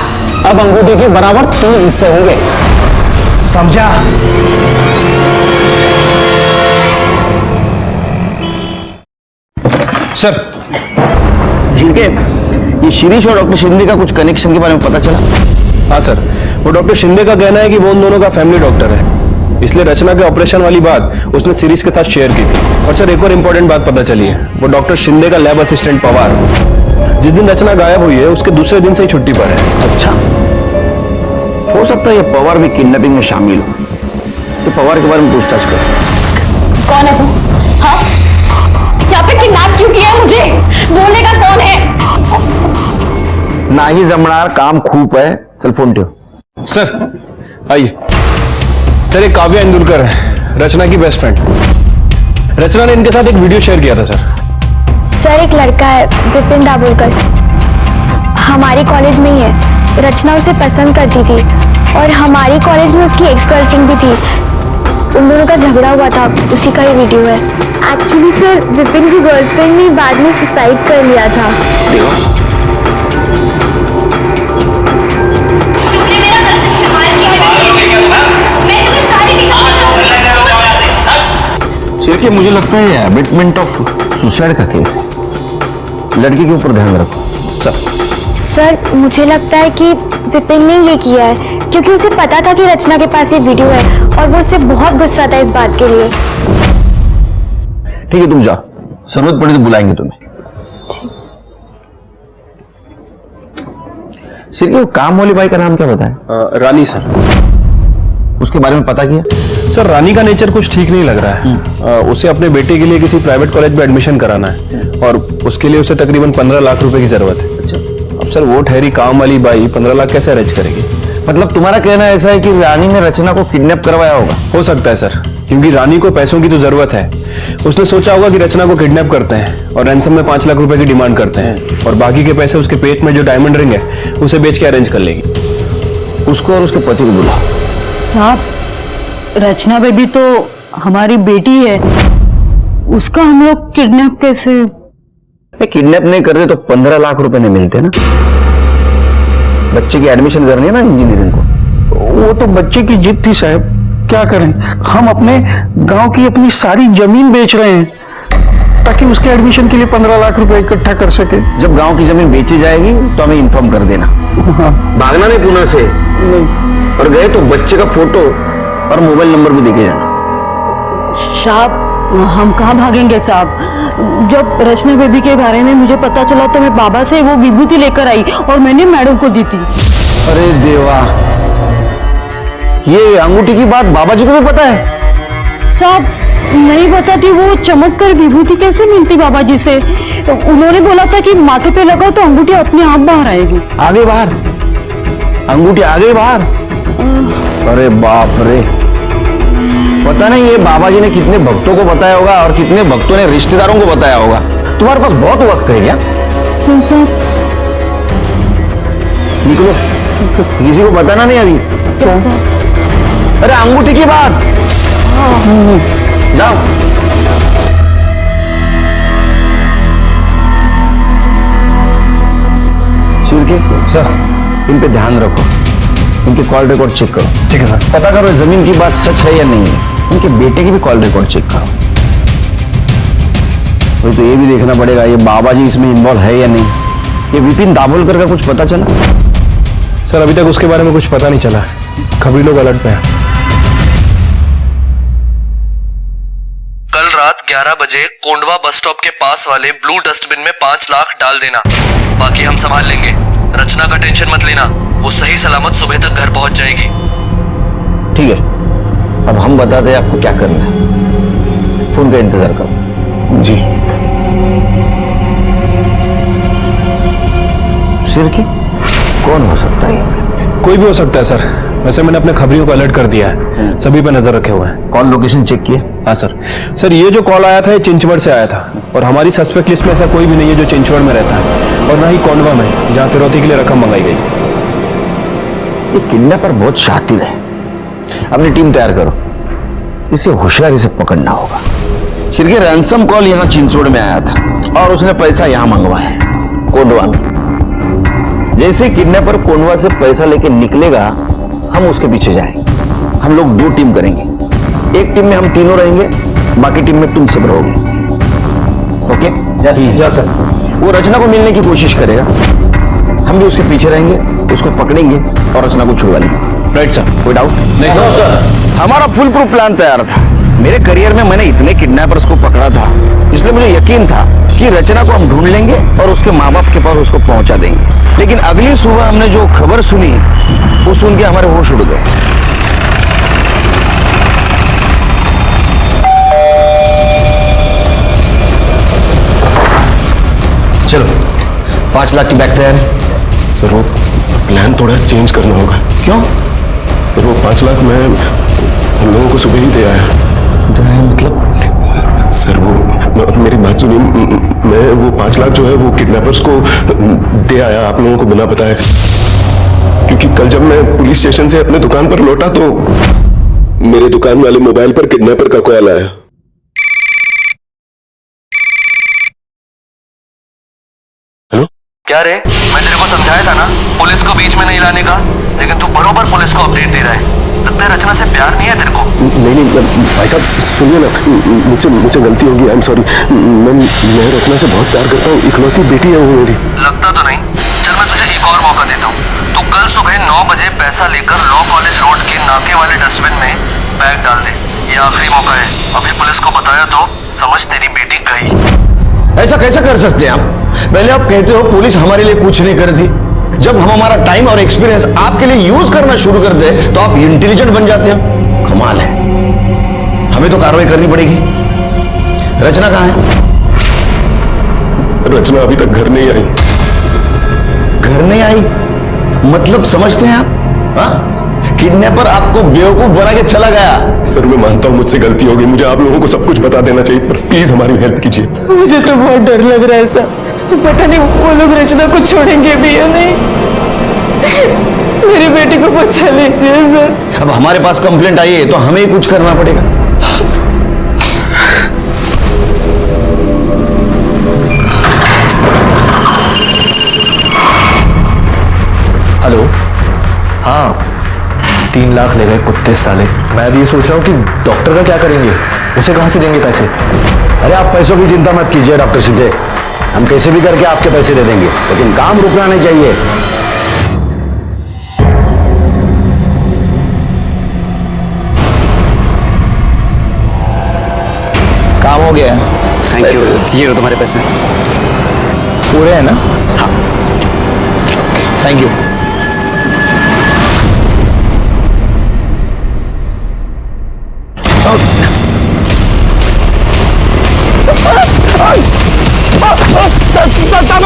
अब अंगूठी के बराबर 3 हिस्से होंगे, समझा? सर ठीक है, ये शिरीष और डॉक्टर शिंदे का कुछ कनेक्शन के बारे में पता चला? हाँ सर, वो डॉक्टर शिंदे का कहना है कि वो उन दोनों का फैमिली डॉक्टर है, इसलिए रचना के ऑपरेशन वाली बात उसने सीरीज के साथ शेयर की थी। और सर एक और इम्पोर्टेंट बात पता चली है, वो डॉक्टर शिंदे का लैब असिस्टेंट पवार जिस दिन रचना गायब हुई है उसके दूसरे दिन से ही छुट्टी पर है। अच्छा, हो सकता है ये पवार भी किडनैपिंग में शामिल हो। तो पवार के बारे में पूछताछ कर। कौन है तू? हाँ? यहाँ पे किडनैप क्यों किया है मुझे? बोलने का कौन है? ना ही जमणार काम खूब है, चल फोन टेव। सर आइए। सर एक काव्या इंदुलकर है, रचना की बेस्ट फ्रेंड। रचना ने इनके साथ एक वीडियो शेयर किया था सर एक लड़का है विपिन दाभोलकर, हमारे कॉलेज में ही है। रचना उसे पसंद करती थी और हमारी कॉलेज में उसकी एक्स गर्लफ्रेंड भी थी। उन दोनों का झगड़ा हुआ था, उसी का ये वीडियो है। एक्चुअली सर विपिन की गर्लफ्रेंड ने बाद में सुसाइड कर लिया था। सिर्फ मुझे लगता है एबेटमेंट ऑफ सुसाइड का केस है, लड़की के ऊपर ध्यान रखो। सर मुझे लगता है कि विपिन ने ये किया है क्योंकि उसे पता था कि रचना के पास ये वीडियो है और वो उससे बहुत गुस्सा था इस बात के लिए। ठीक है तुम जाओ, जरूरत पड़ी तो बुलाएंगे तुम्हें। सिर्फ काम वाली बाई का नाम क्या बताया? रानी सर। उसके बारे में पता किया? सर रानी का नेचर कुछ ठीक नहीं लग रहा है। उसे अपने बेटे के लिए किसी प्राइवेट कॉलेज में एडमिशन कराना है और उसके लिए उसे तकरीबन 15 लाख रुपए की जरूरत है। अच्छा, अब सर वो ठहरी काम वाली बाई 15 लाख कैसे अरेंज करेगी? मतलब तुम्हारा कहना ऐसा है कि रानी ने रचना को किडनैप करवाया होगा? हो सकता है सर, क्योंकि रानी को पैसों की तो जरूरत है। उसने सोचा होगा कि रचना को किडनैप करते हैं और रैंसम में 5 लाख रुपए की डिमांड करते हैं और बाकी के पैसे उसके पेट में जो डायमंड रिंग है उसे बेच के अरेंज कर लेगी। उसको और उसके पति को बुला। साहब रचना बेबी तो हमारी बेटी है, उसका हम लोग किडनैप कैसे? किडनैप नहीं कर रहे तो 15 लाख रुपए नहीं मिलते ना। बच्चे की एडमिशन करनी है ना इंजीनियरिंग को। वो तो बच्चे की जिद थी साहब, क्या करें, हम अपने गांव की अपनी सारी जमीन बेच रहे हैं ताकि उसके एडमिशन के लिए 15 लाख रुपए इकट्ठा कर सके। जब गांव की जमीन बेची जाएगी तो हमें इन्फॉर्म कर देना। भागना नहीं पुणे से, और गए तो बच्चे का फोटो और मोबाइल नंबर भी देके जाना। साहब हम कहाँ भागेंगे साहब, जब रचना बेबी के बारे में मुझे पता चला तो मैं बाबा से वो विभूति लेकर आई और मैंने मैडम को दी थी। अरे देवा, ये अंगूठी की बात बाबा जी को भी पता है? साहब नहीं बताती, वो चमक कर विभूति कैसे मिलती बाबा जी से? उन्होंने बोला था कि माथे पे लगाओ तो अंगूठी अपने आप बाहर आएगी। आगे बाहर? अंगूठी आगे बाहर? अरे बाप रे, पता नहीं ये बाबा जी ने कितने भक्तों को बताया होगा और कितने भक्तों ने रिश्तेदारों को बताया होगा। तुम्हारे पास बहुत वक्त है क्या? निकलो, किसी को बताना नहीं अभी। अरे अंगूठी की बात, जाओ। शिव के सर, इन पे ध्यान रखो, इनके कॉल रिकॉर्ड चेक करो। ठीक है सर। पता करो जमीन की बात सच है या नहीं है। इनके बेटे की भी कॉल रिकॉर्ड चेक करो। तो ये भी देखना पड़ेगा ये बाबा जी इसमें इन्वॉल्व है या नहीं। ये विपिन दाभोलकर का कुछ पता चला? सर अभी तक उसके बारे में कुछ पता नहीं चला, खबरी लोग अलर्ट पे हैं। कल रात 11 बजे कोंडवा बस स्टॉप के पास वाले ब्लू डस्टबिन में 5 लाख डाल देना, बाकी हम संभाल लेंगे। रचना का टेंशन मत लेना, वो सही सलामत सुबह तक घर पहुंच जाएगी। ठीक है, अब हम बताते हैं आपको क्या करना है। फोन का इंतजार करो। जी। सिर की कौन हो सकता है? कोई भी हो सकता है सर, वैसे मैंने अपने खबरियों को अलर्ट कर दिया है, सभी पे नजर रखे हुए हैं। कॉल लोकेशन चेक किया? हाँ सर। सर ये जो कॉल आया था ये चिंचवड़ से आया था और हमारी सस्पेक्ट लिस्ट में ऐसा कोई भी नहीं है जो चिंचवड़ में रहता है और ना ही कोंडवा में जहां फिरौती के लिए रकम मंगाई गई। ये किडनैपर बहुत शातिर है, अपनी टीम तैयार करो, इसे होशियारी से पकड़ना होगा। शिरके रैंसम कॉल यहाँ चिंचवड़ में आया था और उसने पैसा यहाँ मंगवाया कोंडवा में। जैसे किडनैपर कोंडवा से पैसा लेके निकलेगा हम उसके पीछे जाएंगे। हम लोग 2 टीम करेंगे, एक टीम में हम तीनों रहेंगे, बाकी टीम में तुम सब रहोगे। ओके? Yes sir. वो रचना को मिलने की कोशिश करेगा, हम भी उसके पीछे रहेंगे, उसको पकड़ेंगे और रचना को छुड़वा लेंगे। राइट सर, कोई डाउट नहीं? सर हमारा फुल प्रूफ प्लान तैयार था। मेरे करियर में मैंने इतने किडनैपर्स को पकड़ा था, इसलिए मुझे यकीन था कि रचना को हम ढूंढ लेंगे और उसके माँ बाप के पास उसको पहुंचा देंगे। लेकिन अगली सुबह हमने जो खबर सुनी वो सुन के हमारे होश उड़ गए। चलो 5 लाख की बैग तैयार है। सर वो प्लान थोड़ा चेंज करना होगा। क्यों? सर वो 5 लाख मैं हम लोगों को सुबह ही दे आया। मतलब? सर वो मेरी बात सुनिए, मैं वो 5 लाख जो है वो किडनैपर्स को दे आया आप लोगों को बिना बताए, क्योंकि कल जब मैं पुलिस स्टेशन से अपने दुकान पर लौटा तो मेरे दुकान वाले मोबाइल पर किडनैपर का कॉल आया। हेलो? क्या रे, मैं तेरे को समझाया था ना पुलिस को बीच में नहीं लाने का, लेकिन तू बरोबर पुलिस को अपडेट दे रहा है। लगता है रचना से प्यार नहीं है तेरे को। नहीं भाई साहब सुनिए ना, मुझे गलती होगी, आई एम सॉरी। मैं रचना से बहुत प्यार करता हूँ, इकलौती बेटी है वो मेरी। लगता तो नहीं। चल मैं तुझे एक और मौका देता हूँ, तू कल सुबह 9 बजे पैसा लेकर लॉ कॉलेज रोड के नाके वाले डस्टबिन में बैग डाल दे। ये आखिरी मौका है, अभी पुलिस को बताया तो समझ तेरी बेटी गई। ऐसा कैसे कर सकते हैं आप? पहले आप कहते हो पुलिस हमारे लिए कुछ नहीं करती, जब हम हमारा टाइम और एक्सपीरियंस आपके लिए यूज करना शुरू कर दे तो आप इंटेलिजेंट बन जाते हो। कमाल है, हमें तो कार्रवाई करनी पड़ेगी। रचना कहाँ है? सर रचना अभी तक घर नहीं आई। घर नहीं आई मतलब समझते हैं आप? किडनैपर आपको बेवकूफ बना के चला गया। सर मैं मानता हूँ मुझसे गलती हो गई, मुझे आप लोगों को सब कुछ बता देना चाहिए, पर प्लीज हमारी हेल्प कीजिए। मुझे तो बहुत डर लग रहा है सर, पता नहीं वो लोग रचना को छोड़ेंगे भी या नहीं। मेरी बेटी को बचा लीजिए सर। अब हमारे पास कंप्लेंट आई है तो हमें ही कुछ करना पड़ेगा। हेलो? हाँ 3 लाख ले गए कुत्ते साले। मैं अभी ये सोच रहा हूँ कि डॉक्टर का क्या करेंगे, उसे कहाँ से देंगे पैसे? अरे आप पैसों की चिंता मत कीजिए डॉक्टर सीधे, हम कैसे भी करके आपके पैसे दे देंगे, लेकिन काम रुकना नहीं चाहिए। काम हो गया। Thank you. ये लो तुम्हारे पैसे। पूरे हैं ना? हाँ। Thank you.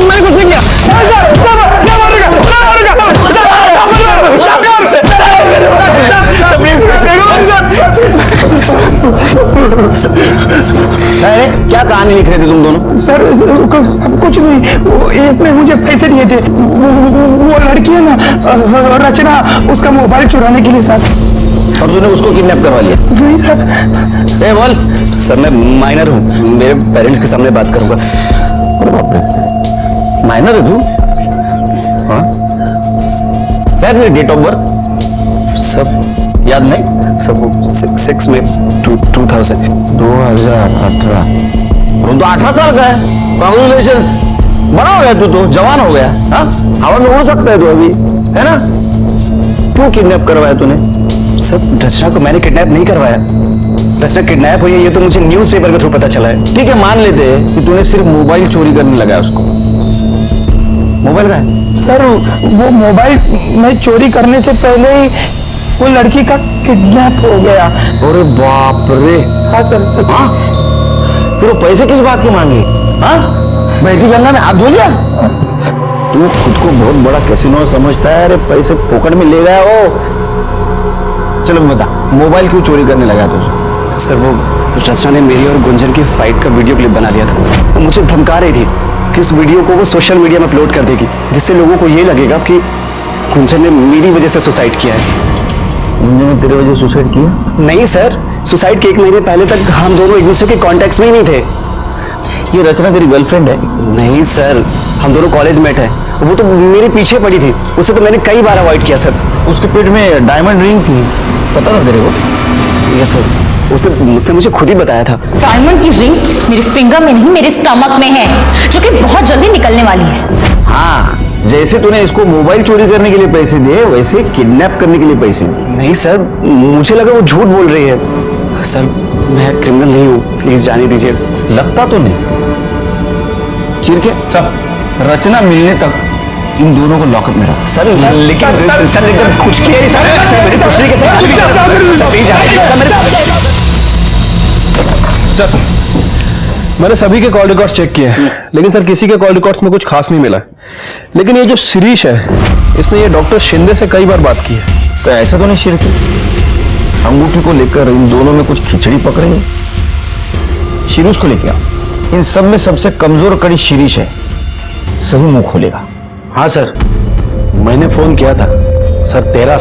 मैंने कुछ नहीं किया। प्लीज लिख रहे थे तुम दोनों? सर सब कुछ नहीं, वो इसने मुझे पैसे दिए थे, वो लड़की है ना रचना, उसका मोबाइल चुराने के लिए सर। और तूने उसको किडनैप करवा लिया? जी सर। ए बोल। सर मैं माइनर हूँ, मेरे पेरेंट्स के सामने बात करूंगा। माइनर है तू? हाँ? क्या है डेट ऑफ बर्थ? सब याद नहीं? सब 6 में 2018। तो 18 साल का है। कांग्रेचुलेशंस, बड़ा हो गया तू, तो जवान हो गया। हाँ, हवा में उड़ सकता है तू अभी, है ना? क्यों किडनैप करवाया तूने? सब रचना को मैंने किडनैप नहीं करवाया। रचना किडनैप हुई है ये तो मुझे न्यूज़पेपर के थ्रू पता चला है। ठीक है, मान लेते हैं कि तूने सिर्फ मोबाइल चोरी करने लगा उसको। मोबाइल का है? सर वो मोबाइल मैं चोरी करने से पहले ही वो लड़की का किडनैप हो गया। अरे बाप रे। हाँ सर। हाँ? फिर वो पैसे किस बात के मांगे? हाँ? बहती गंगा में हाथ धो लिया? तू खुद को बहुत बड़ा कैसीनो समझता है। अरे पैसे पॉकेट में ले गया वो। चलो बता, मोबाइल क्यों चोरी करने लगा तू? सर वो रचना ने मेरी और गुंजन की फाइट का वीडियो क्लिप बना लिया था। वो मुझे धमका रही थी कि इस वीडियो को वो सोशल मीडिया में अपलोड कर देगी, जिससे लोगों को ये लगेगा कि गुंजन ने मेरी वजह से सुसाइड किया है। गुंजन ने तेरे वजह से सुसाइड किया? नहीं सर, सुसाइड के 1 महीने पहले तक हम दोनों एक दूसरे के कॉन्टेक्ट में ही नहीं थे। ये रचना तेरी गर्लफ्रेंड है? नहीं सर, हम दोनों कॉलेज मेट हैं। वो तो मेरे पीछे पड़ी थी, उसे तो मैंने कई बार अवॉइड किया सर। उसके पेट में डायमंड रिंग थी, पता था तेरे को? यस सर, उसने मुझे खुद ही बताया था। डायमंड की रिंग मेरे फिंगर में नहीं, मेरे स्टमक में है, जो कि बहुत जल्दी निकलने वाली है। हाँ, जैसे तूने इसको मोबाइल चोरी करने के लिए पैसे दिए, वैसे किडनैप करने के लिए पैसे दिए। नहीं सर, मुझे लगा वो झूठ बोल रही है। सर मैं क्रिमिनल नहीं हूँ, प्लीज जाने दीजिए। लगता तो नहीं। चिरके सब रचना मिलने तक इन दोनों को लॉकअप में रख। सर लेकिन सर कुछ किया नहीं सर, कुछ नहीं सर मैंने सभी के कॉल रिकॉर्ड्स चेक किए हैं, लेकिन सर किसी के कॉल रिकॉर्ड्स में कुछ खास नहीं मिला। लेकिन ये जो शिरीष है, इसने ये डॉक्टर शिंदे से कई बार बात की है। तो ऐसा तो नहीं शिरके, अंगूठी को लेकर इन दोनों में कुछ खिचड़ी पक रही है। शिरीष को लेकर इन सब में सबसे कमजोर कड़ी शिरीष है, सही मुंह खोलेगा। हाँ सर, मैंने फोन किया था। सर 13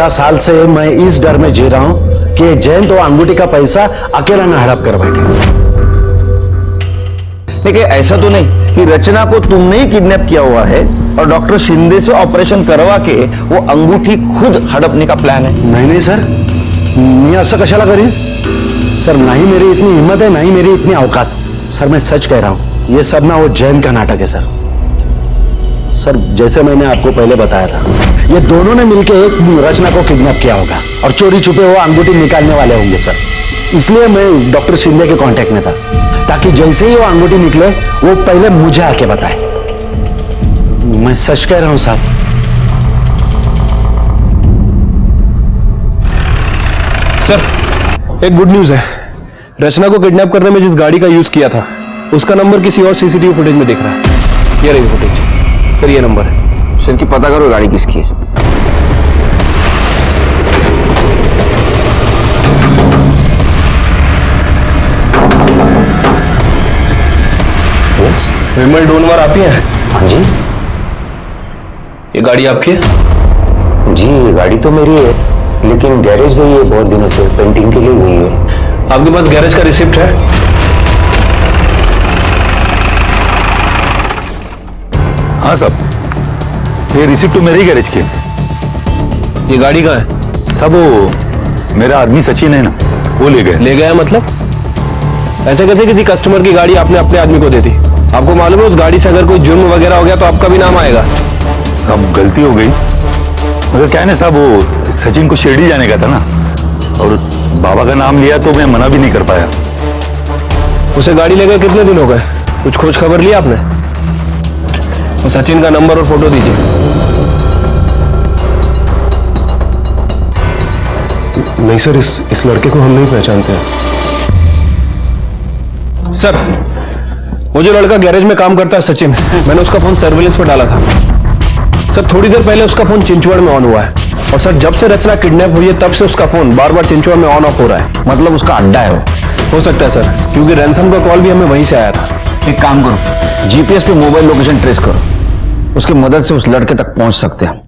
साल से मैं इस डर में जी रहा हूं कि जयंत तो अंगूठी का पैसा अकेला न हड़प कर बैठे। देखिए ऐसा तो नहीं कि रचना को तुमने ही किडनैप किया हुआ है और डॉक्टर शिंदे से ऑपरेशन करवा के वो अंगूठी खुद हड़पने का प्लान है। नहीं सर, मी असं कशाला करीन? सर नहीं मेरी इतनी हिम्मत है, नहीं मेरी इतनी औकात। सर मैं सच कह रहा हूं, ये सब ना वो जयंत का नाटक है सर। सर जैसे मैंने आपको पहले बताया था, ये दोनों ने मिलकर एक रचना को किडनैप किया होगा और चोरी छुपे वो अंगूठी निकालने वाले होंगे सर। इसलिए मैं डॉक्टर शिंदे के कांटेक्ट में था, ताकि जैसे ही वो अंगूठी निकले वो पहले मुझे आके बताए। मैं सच कह रहा हूं साहब। सर एक गुड न्यूज है, रचना को किडनैप करने में जिस गाड़ी का यूज किया था उसका नंबर किसी और सीसीटीवी फुटेज में दिख रहा है। ये रही फुटेज, फिर ये नंबर है। सर की पता करो गाड़ी किसकी है। यस, विमल डोनवार आप ही हैं? हाँ जी। ये गाड़ी आपकी है? जी ये गाड़ी तो मेरी है, लेकिन गैरेज में ये बहुत दिनों से पेंटिंग के लिए हुई है। आपके पास गैरेज का रिसिप्ट है? हाँ साहब, ये रिसिप्ट तो मेरे ही गैरेज की। ये गाड़ी का है? सब वो मेरा आदमी सचिन है ना, वो ले गए। ले गया मतलब? ऐसे कैसे किसी कस्टमर की गाड़ी आपने अपने आदमी को दे दी? आपको मालूम है उस गाड़ी से अगर कोई जुर्म वगैरह हो गया तो आपका भी नाम आएगा। सब गलती हो गई, मगर क्या है ना साहब, वो सचिन को शिरडी जाने का था ना, और बाबा का नाम लिया तो मैं मना भी नहीं कर पाया। उसे गाड़ी लेकर कितने दिन हो गए? कुछ खोज खबर लिया आपने? तो सचिन का नंबर और फोटो दीजिए। नहीं सर, इस लड़के को हम नहीं पहचानते हैं। सर वो जो लड़का गैरेज में काम करता है सचिन, मैंने उसका फोन सर्विलेंस पर डाला था। सर थोड़ी देर पहले उसका फोन चिंचवड़ में ऑन हुआ है, और सर जब से रचना किडनैप हुई है तब से उसका फोन बार बार चिंचवड़ में ऑन ऑफ हो रहा है। मतलब उसका अड्डा है वो? हो सकता है सर, क्योंकि रैंसम का कॉल भी हमें वहीं से आया था। एक काम करो, जीपीएस पे मोबाइल लोकेशन ट्रेस करो, उसकी मदद से उस लड़के तक पहुंच सकते हैं।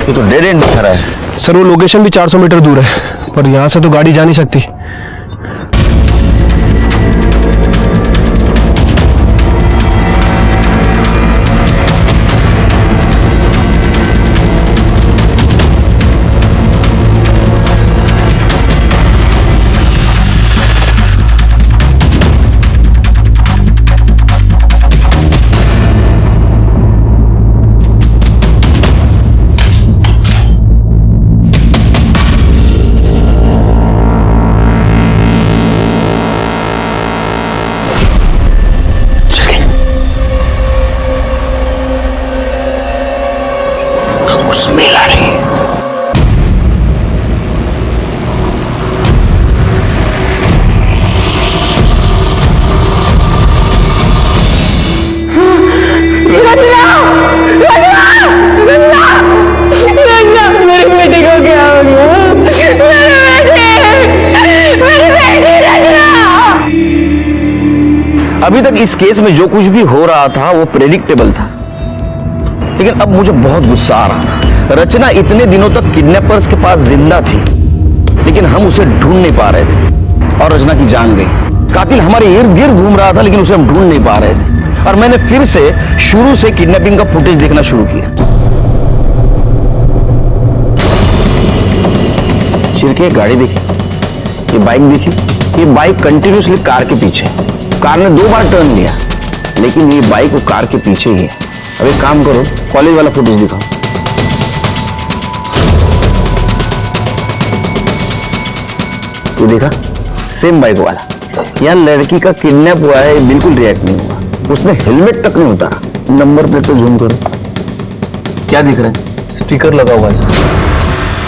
ये तो डेड एंड दिखा रहा है। सर वो लोकेशन भी 400 मीटर दूर है, पर यहां से तो गाड़ी जा नहीं सकती। अभी तक इस केस में जो कुछ भी हो रहा था वो प्रेडिक्टेबल था, लेकिन अब मुझे बहुत गुस्सा आ रहा था। रचना इतने दिनों तक किडनैपर्स के पास जिंदा थी, लेकिन हम उसे ढूंढ नहीं पा रहे थे और रचना की जान गई। कातिल हमारे इर्द गिर्द घूम रहा था, लेकिन उसे हम ढूंढ नहीं पा रहे थे। और मैंने फिर से शुरू से किडनैपिंग का फुटेज देखना शुरू किया। शिरके गाड़ी देखी, ये बाइक देखी, ये बाइक कंटिन्यूसली कार के पीछे। कार ने 2 बार टर्न लिया, लेकिन ये बाइक वो कार के पीछे ही है। अब एक काम करो, कॉलेज वाला फुटेज दिखाओ। तू देखा, सेम बाइक वाला। यहाँ लड़की का किडनैप हुआ है, बिल्कुल रिएक्ट नहीं हुआ। उसने हेलमेट तक नहीं उतारा। नंबर प्लेट पे जूम करो, क्या दिख रहा है? स्टिकर लगा हुआ है।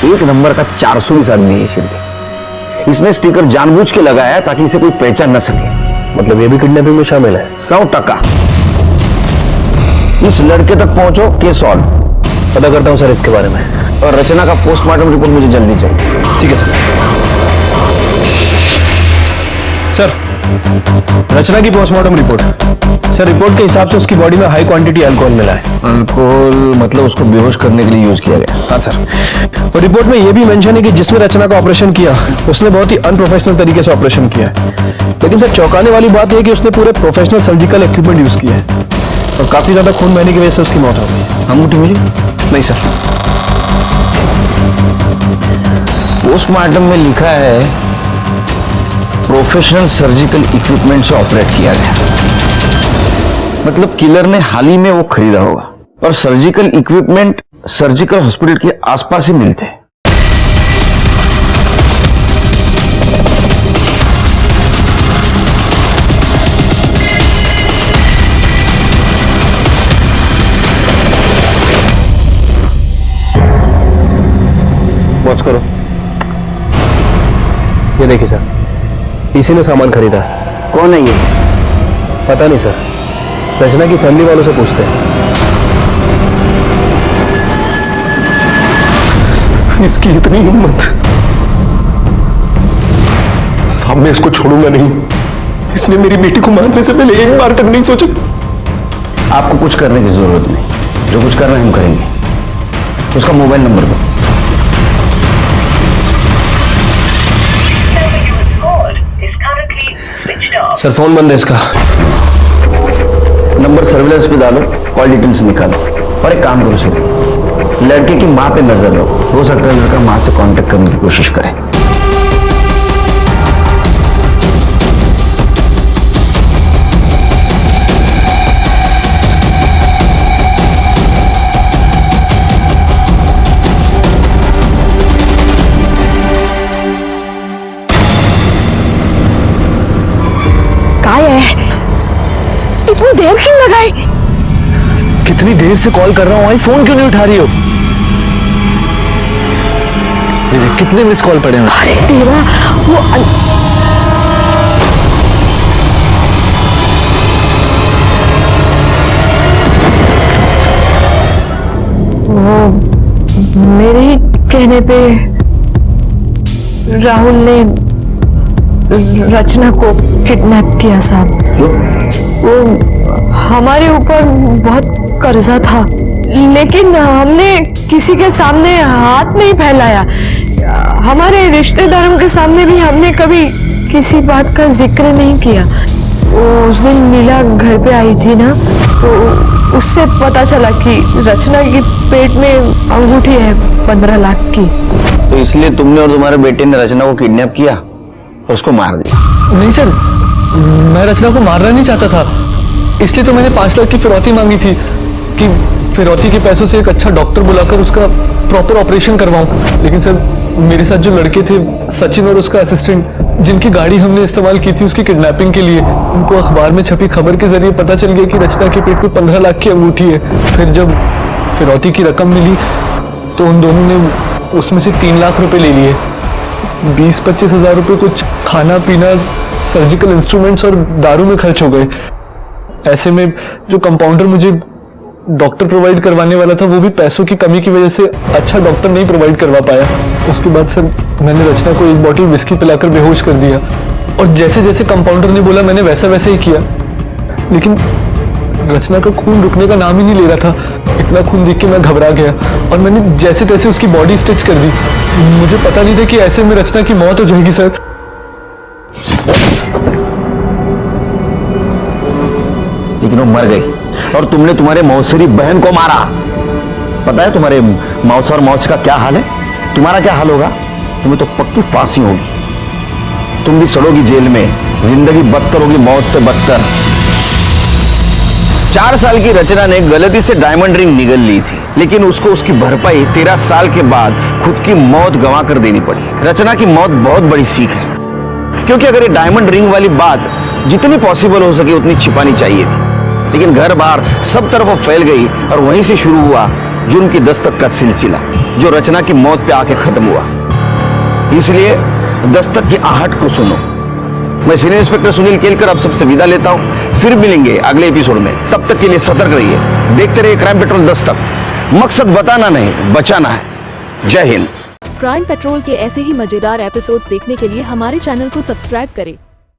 एक नंबर का 420 आदमी है शिरके। इसने स्टिकर जानबूझ के लगाया है ताकि इसे कोई पहचान न सके। मतलब ये भी किडनैपिंग में शामिल है? 100%। इस लड़के तक पहुंचो, केस सॉल्व। पता करता हूं सर इसके बारे में। और रचना का पोस्टमार्टम रिपोर्ट मुझे जल्दी चाहिए। ठीक है सर। सर रचना की पोस्टमार्टम रिपोर्ट। सर रिपोर्ट के हिसाब से उसकी बॉडी में हाई क्वांटिटी अल्कोहल मिला है। अल्कोहल मतलब उसको बेहोश करने के लिए यूज किया गया? हाँ सर। और रिपोर्ट में यह भी मेंशन है कि जिसने रचना का ऑपरेशन किया उसने बहुत ही अनप्रोफेशनल तरीके से ऑपरेशन किया है। लेकिन सर चौंकाने वाली बात यह कि उसने पूरे प्रोफेशनल सर्जिकल इक्विपमेंट यूज किया है, और काफी ज्यादा खून बहने की वजह से उसकी मौत हो गई। अंगूठी मिली? नहीं सर। पोस्टमार्टम में लिखा है प्रोफेशनल सर्जिकल इक्विपमेंट से ऑपरेट किया गया। मतलब किलर ने हाल ही में वो खरीदा होगा। और सर्जिकल इक्विपमेंट सर्जिकल हॉस्पिटल के आसपास ही मिलते हैं। वॉच करो। ये देखिए सर, इसी ने सामान खरीदा। कौन है ये? पता नहीं सर, रचना की फैमिली वालों से पूछते हैं। इसकी इतनी हिम्मत! साहब मैं इसको छोड़ूंगा नहीं। इसने मेरी बेटी को मारने से पहले एक बार तक नहीं सोचा। आपको कुछ करने की जरूरत नहीं, जो कुछ करना है हम करेंगे। उसका मोबाइल नंबर दो। सर फोन बंद है इसका। नंबर सर्विलेंस पे डालो, कॉल डिटेल्स निकालो। और एक काम करो सर, लड़के की माँ पे नजर रखो। हो सकता है लड़का माँ से कांटेक्ट करने की कोशिश करे। इतनी देर क्यों लगाई? कितनी देर से कॉल कर रहा हूं, आई फोन क्यों नहीं उठा रही हो? कितने मिस कॉल पड़े हैं? अरे तेरा वो मेरे ही कहने पे राहुल ने रचना को किडनैप किया साहब। वो हमारे ऊपर बहुत कर्जा था, लेकिन हमने किसी के सामने हाथ नहीं फैलाया। हमारे रिश्तेदारों के सामने भी हमने कभी किसी बात का जिक्र नहीं किया। वो उस दिन नीला घर पे आई थी ना, तो उससे पता चला कि रचना की पेट में अंगूठी है 15 लाख की। तो इसलिए तुमने और तुम्हारे बेटे ने रचना को किडनैप किया और उसको मार दिया? नहीं सर, मैं रचना को मारना नहीं चाहता था, इसलिए तो मैंने 5 लाख की फिरौती मांगी थी कि फिरौती के पैसों से एक अच्छा डॉक्टर बुलाकर उसका प्रॉपर ऑपरेशन करवाऊं। लेकिन सर, मेरे साथ जो लड़के थे, सचिन और उसका असिस्टेंट, जिनकी गाड़ी हमने इस्तेमाल की थी उसकी किडनैपिंग के लिए, उनको अखबार में छपी खबर के जरिए पता चल गया कि रचना के पेट में 15 लाख की अंगूठी है। फिर जब फिरौती की रकम मिली तो उन दोनों ने उसमें से 3 लाख रुपए ले लिए। 20-25 हजार रुपए कुछ खाना पीना, सर्जिकल इंस्ट्रूमेंट्स और दारू में खर्च हो गए। ऐसे में जो कंपाउंडर मुझे डॉक्टर प्रोवाइड करवाने वाला था, वो भी पैसों की कमी की वजह से अच्छा डॉक्टर नहीं प्रोवाइड करवा पाया। उसके बाद सर, मैंने रचना को 1 बॉटल विस्की पिलाकर बेहोश कर दिया और जैसे जैसे कंपाउंडर ने बोला मैंने वैसा वैसे ही किया। लेकिन रचना का खून रुकने का नाम ही नहीं ले रहा था। इतना खून देख के मैं घबरा गया और मैंने जैसे तैसे उसकी बॉडी स्टिच कर दी। मुझे पता नहीं था कि ऐसे में रचना की मौत हो जाएगी सर। लेकिन वो मर गई और तुमने तुम्हारे मौसेरी बहन को मारा। पता है तुम्हारे मौसा और मौसी का क्या हाल है? तुम्हारा क्या हाल होगा? तुम्हें तो पक्की फांसी होगी। तुम भी सड़ोगी जेल में, जिंदगी बदतर होगी मौत से बदतर। 4 साल की रचना ने गलती से डायमंड रिंग निगल ली थी, लेकिन उसको उसकी भरपाई 13 साल के बाद खुद की मौत गंवा कर देनी पड़ी। रचना की मौत बहुत बड़ी सीख है, क्योंकि अगर ये डायमंड रिंग वाली बात जितनी पॉसिबल हो सके उतनी छिपानी चाहिए थी, लेकिन घर बार सब तरफ वो फैल गई और वहीं से शुरू हुआ जुर्म की दस्तक का सिलसिला, जो रचना की मौत पे आके खत्म हुआ। इसलिए दस्तक की आहट को सुनो। मैं सीनियर इंस्पेक्टर सुनील केलकर आप सबसे विदा लेता हूं। फिर मिलेंगे अगले एपिसोड में। तब तक के लिए सतर्क रहिए, देखते रहिए क्राइम पेट्रोल दस्तक। मकसद बताना नहीं, बचाना है। जय हिंद। क्राइम पेट्रोल के ऐसे ही मजेदार एपिसोड्स देखने के लिए हमारे चैनल को सब्सक्राइब करें